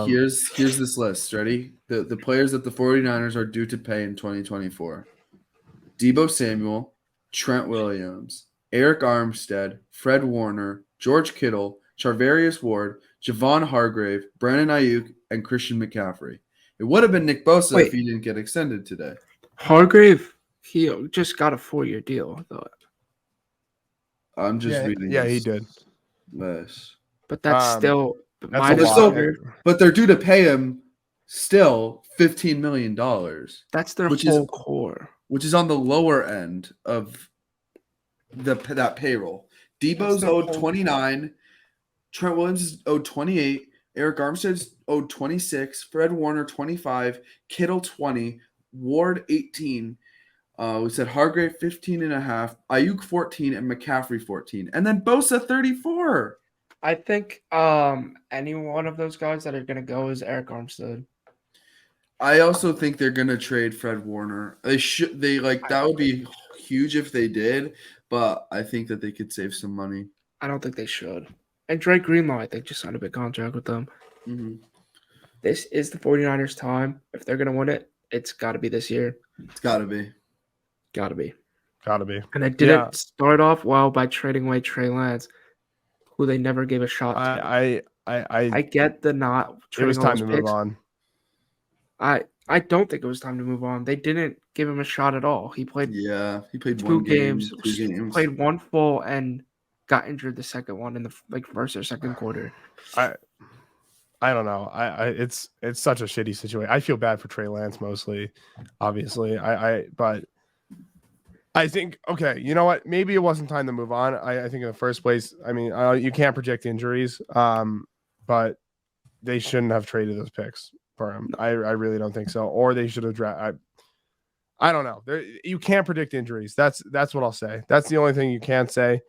S3: here's this list. Ready? The players that the 49ers are due to pay in 2024. Deebo Samuel, Trent Williams, Eric Armstead, Fred Warner, George Kittle, Charvarius Ward, Javon Hargrave, Brandon Ayuk, and Christian McCaffrey. It would have been Nick Bosa if he didn't get extended today.
S2: Hargrave, he just got a 4-year deal, I thought.
S3: I'm just reading.
S1: Yeah, he did.
S3: List.
S2: But that's still
S3: but they're due to pay him still $15 million.
S2: That's their whole core.
S3: Which is on the lower end of that payroll. Debo's owed 29, Trent Williams is owed 28, Eric Armstead's owed 26, Fred Warner 25, Kittle 20, Ward 18. We said Hargrave 15 and a half, Ayuk 14, and McCaffrey 14. And then Bosa 34.
S2: I think any one of those guys that are going to go is Eric Armstead.
S3: I also think they're going to trade Fred Warner. That would be huge if they did, but I think that they could save some money.
S2: I don't think they should. And Drake Greenlaw, I think, just signed a big contract with them.
S3: Mm-hmm.
S2: This is the 49ers' time. If they're going to win it, it's got to be this year.
S3: It's got to be.
S2: Got to be.
S1: Got to be.
S2: And they didn't start off well by trading away Trey Lance, who they never gave a shot to.
S1: I
S2: get the not trading.
S1: It was time to
S2: picks.
S1: move on.
S2: I don't think it was time to move on. They didn't give him a shot at all. He played
S3: 2
S2: games. Played one full and got injured the second one in the first or second quarter.
S1: I don't know. It's such a shitty situation. I feel bad for Trey Lance mostly, obviously. But I think, okay, you know what? Maybe it wasn't time to move on. I think in the first place, I mean, you can't project injuries, but they shouldn't have traded those picks for him. I really don't think so. Or they should have drafted. I don't know. You can't predict injuries. That's what I'll say. That's the only thing you can't say.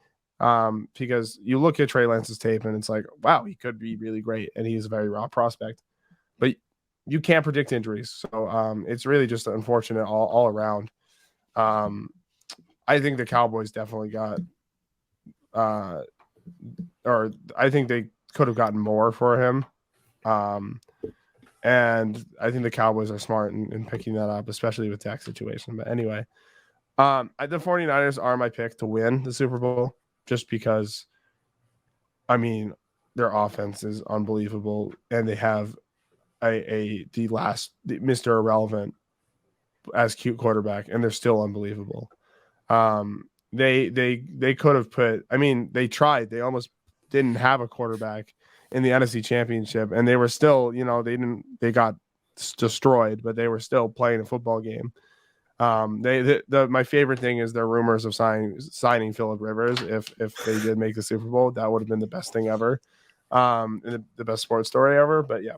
S1: Because you look at Trey Lance's tape and it's like, wow, he could be really great, and he's a very raw prospect. But you can't predict injuries, so it's really just unfortunate all around. I think the Cowboys definitely got, or I think they could have gotten more for him. And I think the Cowboys are smart in picking that up, especially with tax situation. But anyway, the 49ers are my pick to win the Super Bowl. Just because, I mean, their offense is unbelievable, and they have the Mr. Irrelevant as cute quarterback, and they're still unbelievable. They could have put. I mean, they tried. They almost didn't have a quarterback in the NFC Championship, and they were still, they got destroyed, but they were still playing a football game. My favorite thing is their rumors of signing Phillip Rivers. If they did make the Super Bowl, that would have been the best thing ever, the best sports story ever. But yeah,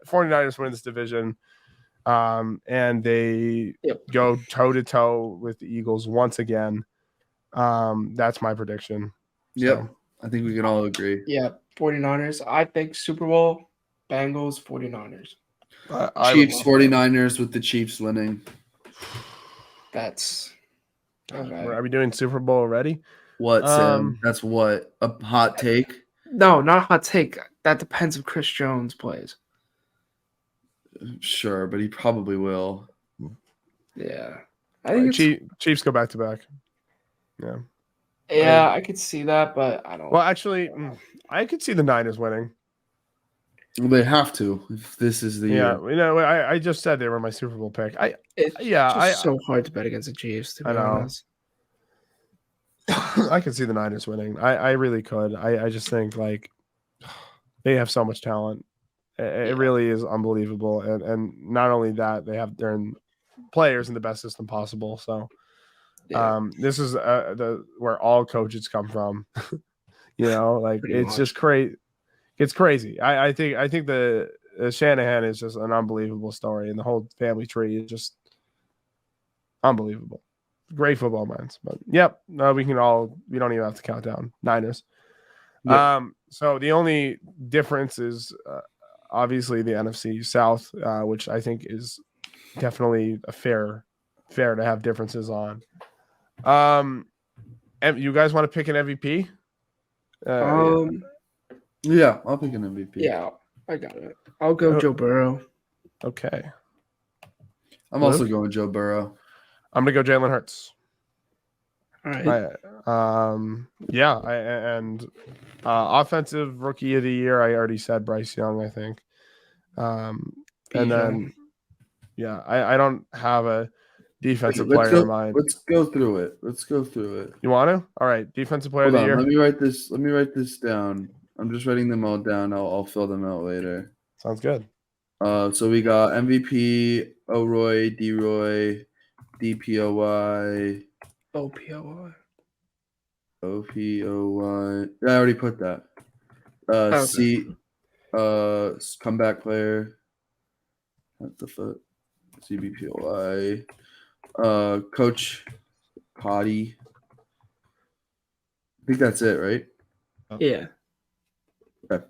S1: 49ers win this division, and they go toe to toe with the Eagles once again. That's my prediction.
S3: Yep, I think we can all agree.
S2: Yeah, 49ers. I think Super Bowl, Bengals, 49ers.
S3: Chiefs, 49ers with the Chiefs winning.
S2: That's okay.
S1: Are we doing Super Bowl already?
S3: What, Sam? That's what? A hot take?
S2: No, not a hot take. That depends if Chris Jones plays.
S3: Sure, but he probably will.
S2: Yeah. I think
S1: Chiefs go back to back. Yeah.
S2: Yeah, I could see that, but I don't.
S1: Well, actually, I could see the Niners winning.
S3: Well, they have to if this is the year.
S1: I just said they were my Super Bowl pick.
S2: It's so hard to bet against the Chiefs, to be honest.
S1: I could see the Niners winning. I really could. I just think they have so much talent. It really is unbelievable. And not only that, they're players in the best system possible. So this is where all coaches come from. It's just crazy. It's crazy. I think the Shanahan is just an unbelievable story, and the whole family tree is just unbelievable. Great football minds. But we don't even have to count down. Niners. Yep. So the only difference is obviously the NFC South, which I think is definitely a fair fair to have differences on. And you guys want to pick an MVP?
S3: Yeah, I'll pick an MVP.
S2: Yeah, I got it. I'll go
S1: Oh.
S2: Joe Burrow.
S1: Okay.
S3: I'm
S1: Luke?
S3: also going Joe Burrow.
S1: I'm gonna go Jalen Hurts.
S2: All right.
S1: Offensive rookie of the year. I already said Bryce Young. I think. And then, yeah, I don't have a defensive player in mind.
S3: Let's go through it.
S1: You want to? All right, defensive player
S3: Hold
S1: of the
S3: on.
S1: year.
S3: Let me write this down. I'm just writing them all down. I'll fill them out later.
S1: Sounds good.
S3: So we got MVP, O'Roy, D-Roy, DPOY,
S2: OPOY.
S3: OPOY. Yeah, I already put that.
S2: Okay.
S3: C, comeback player. What the fuck? CBPOI. Coach Cotty. I think that's it, right?
S2: Yeah.
S3: Okay.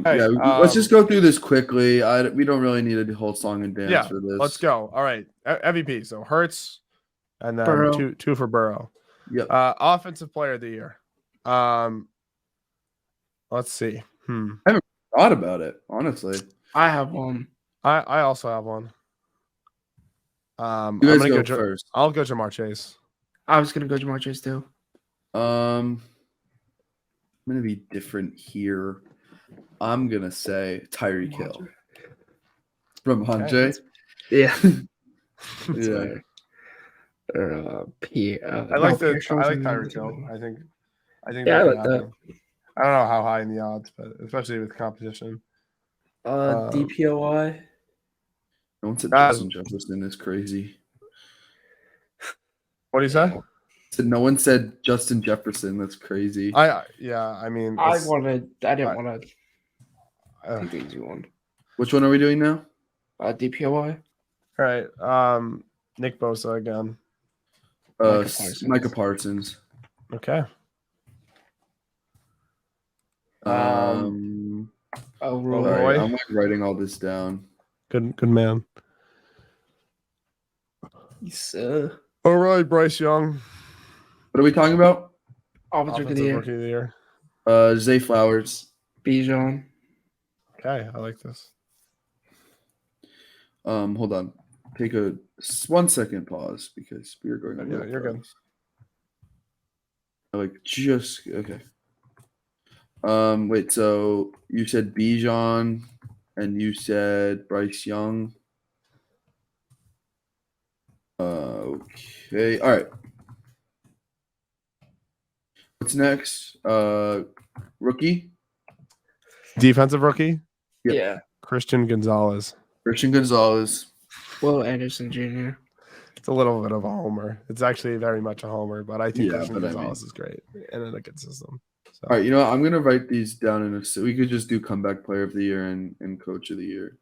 S1: Hey,
S3: let's just go through this quickly. We don't really need a whole song and dance for this.
S1: Let's go. All right, MVP. So Hurts, and then
S2: Burrow.
S1: two for Burrow.
S3: Yep.
S1: Offensive player of the year. Let's see.
S3: Thought about it, honestly.
S2: I have one.
S1: I also have one.
S3: You guys
S1: I'm gonna
S3: go first.
S1: I'll go Jamar Chase.
S2: I was gonna go Jamar Chase too.
S3: I'm gonna be different here. I'm gonna say Tyreek Hill from Andre.
S2: Yeah.
S3: Yeah.
S1: I like Tyreek Hill. I think.
S2: Yeah, I like that.
S1: I don't know how high in the odds, but especially with competition.
S2: DPOY.
S3: No one said Justin Jefferson is crazy.
S1: What do you say?
S3: No one said Justin Jefferson. That's crazy.
S1: I didn't want
S2: to take the easy one.
S3: Which one are we doing now?
S2: DPOY.
S1: All right. Nick Bosa again.
S3: Micah Parsons.
S1: Okay.
S3: Roy.
S1: Roy.
S3: I'm like writing all this down.
S1: Good man.
S2: All
S1: right, Bryce Young.
S3: What are we talking about?
S2: Offensive
S1: rookie of the year.
S3: Zay Flowers.
S2: Bijan.
S1: Okay, I like this.
S3: Hold on. Take a 1 second pause because we are going on.
S1: Yeah, you're good.
S3: Okay. Wait, so you said Bijan and you said Bryce Young. Okay. All right. What's next? Rookie?
S1: Defensive rookie?
S3: Yep.
S2: Yeah.
S1: Christian Gonzalez.
S2: Will Anderson Jr.
S1: It's a little bit of a homer. It's actually very much a homer, but I think Christian Gonzalez is great and in a good system. So.
S3: All right, I'm going to write these down we could just do comeback player of the year and coach of the year.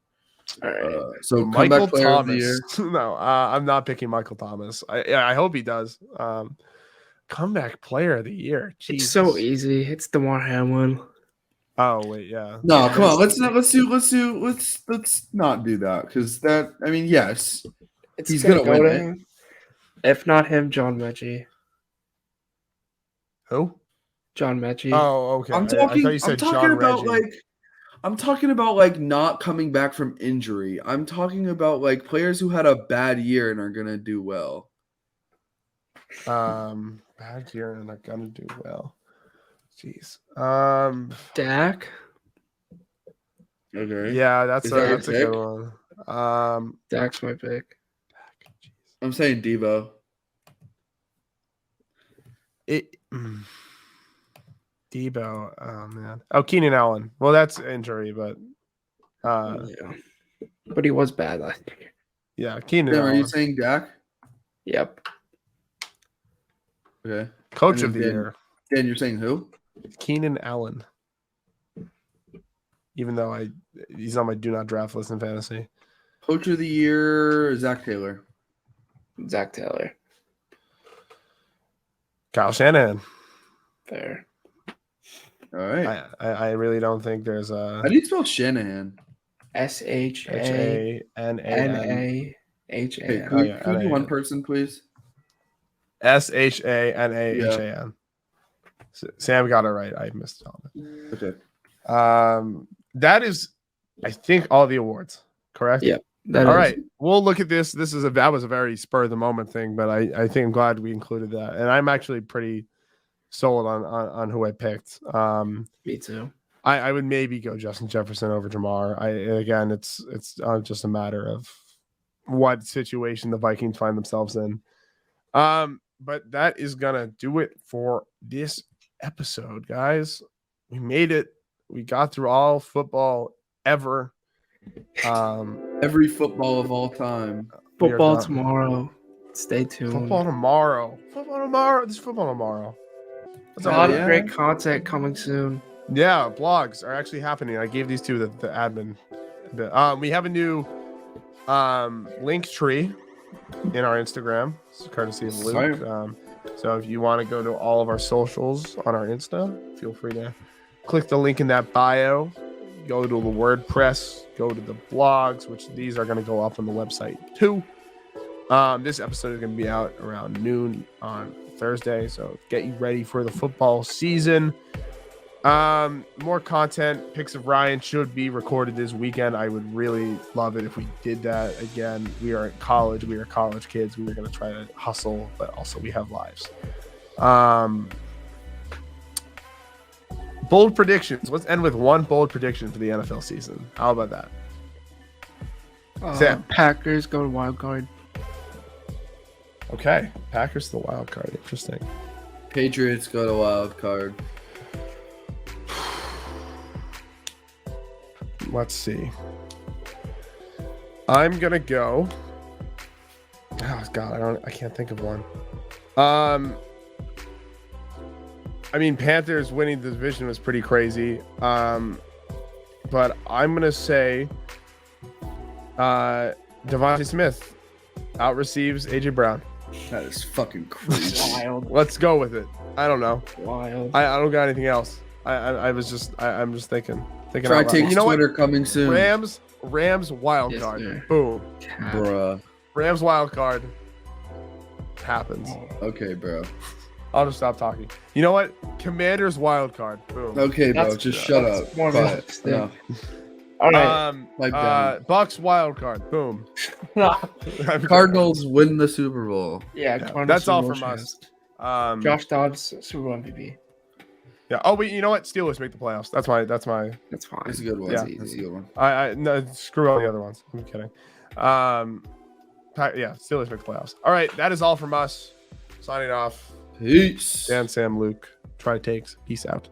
S2: All right.
S3: So
S1: Michael
S3: comeback player
S1: Thomas.
S3: of the year.
S1: No, I'm not picking Michael Thomas. I hope he does. Comeback player of the year. Jesus.
S2: It's so easy. It's DeMar Hamlin.
S1: Oh wait, yeah.
S3: No, come on. Let's not do that because that. I mean, yes, he's gonna win it.
S2: Him. If not him, John Mechie.
S1: Who?
S2: John Mechie.
S1: Oh, okay.
S3: I'm talking about like not coming back from injury. I'm talking about like players who had a bad year and are gonna do well.
S1: Bad year and are gonna do well. Jeez.
S2: Dak.
S3: Okay.
S1: Yeah, that's a good one.
S2: Dak's my pick.
S3: I'm saying Devo.
S1: Debo. Oh man. Oh, Keenan Allen. Well, that's injury, but
S2: yeah. But he was bad last year.
S1: Yeah, Keenan Allen.
S3: Are you saying Dak?
S2: Yep.
S3: Okay.
S1: Coach of the year.
S3: Dan, you're saying who?
S1: Keenan Allen. Even though he's on my do not draft list in fantasy.
S3: Coach of the year, Zach Taylor.
S1: Kyle Shanahan.
S2: Fair.
S3: All right.
S1: I really don't think there's a.
S3: How do you spell Shanahan?
S2: SHANAHAN.
S3: Hey,
S2: H-A-N.
S3: could,
S1: Oh,
S3: we-
S1: yeah,
S3: could we do
S1: NAN.
S3: one person, please?
S1: SHANAHAN. Sam got it right. I missed all of
S3: Okay.
S1: it. That is, I think, all the awards. Correct.
S2: Yeah. That
S1: All
S2: is.
S1: right, we'll look at this. That was a very spur of the moment thing, but I think I'm glad we included that, and I'm actually pretty sold on who I picked.
S2: Me too.
S1: I would maybe go Justin Jefferson over Jamar. Again, it's just a matter of what situation the Vikings find themselves in. But that is gonna do it for this episode, guys. We made it. We got through all football ever.
S3: Every football of all time.
S1: We are
S2: Football
S1: done.
S2: tomorrow. Stay tuned.
S1: Football tomorrow. This is football tomorrow. That's
S2: A
S1: all
S2: lot
S1: right.
S2: of great content coming soon.
S1: Yeah, blogs are actually happening. I gave these to the admin. We have a new link tree in our Instagram. It's courtesy of Luke. So if you want to go to all of our socials on our Insta, feel free to click the link in that bio. Go to the WordPress. Go to the blogs, which these are going to go up on the website too. This episode is going to be out around noon on Thursday, so get you ready for the football season. More content. Picks of Ryan should be recorded this weekend. I would really love it if we did that. Again, we are at college. We are college kids. We are going to try to hustle, but also we have lives. Bold predictions. Let's end with one bold prediction for the NFL season. How about that? Sam.
S2: Packers go to wild card.
S1: Okay. Packers to the wild card. Interesting.
S3: Patriots go to wild card.
S1: Let's see. I'm gonna go. Oh God, I can't think of one. I mean, Panthers winning the division was pretty crazy. But I'm gonna say Devontae Smith out receives AJ Brown.
S3: That is fucking crazy.
S2: Wild.
S1: Let's go with it. I don't know.
S2: Wild.
S1: I don't got anything else. I'm just thinking.
S3: Try
S1: out loud.
S3: takes
S1: You know what?
S3: Twitter coming soon.
S1: Rams wild
S2: Yes,
S1: card.
S2: sir.
S1: Boom.
S3: Bruh.
S1: Rams wild card happens.
S3: Okay, bro.
S1: I'll just stop talking. You know what? Commanders wild card. Boom.
S3: Okay, bro.
S2: That's-
S3: Just shut
S2: that's
S3: up.
S2: more
S3: Quiet.
S2: realistic.
S3: No.
S2: All right.
S3: Pipe down.
S1: Bucks wild card. Boom.
S3: Cardinals win the Super Bowl.
S2: Yeah,
S1: Yeah,
S2: Cardinals
S1: that's all
S2: Super Bowl
S1: from
S2: chance.
S1: us.
S2: Josh Dobbs, Super Bowl MVP.
S1: Yeah. Oh, but you know what? Steelers make the playoffs. That's my.
S2: That's fine.
S3: That's a good one.
S1: Yeah.
S3: That's a good one.
S1: I no, screw all the other ones. I'm kidding. Yeah, Steelers make the playoffs. All right, that is all from us. Signing off.
S3: Peace.
S1: Dan, Sam, Luke. Try takes. Peace out.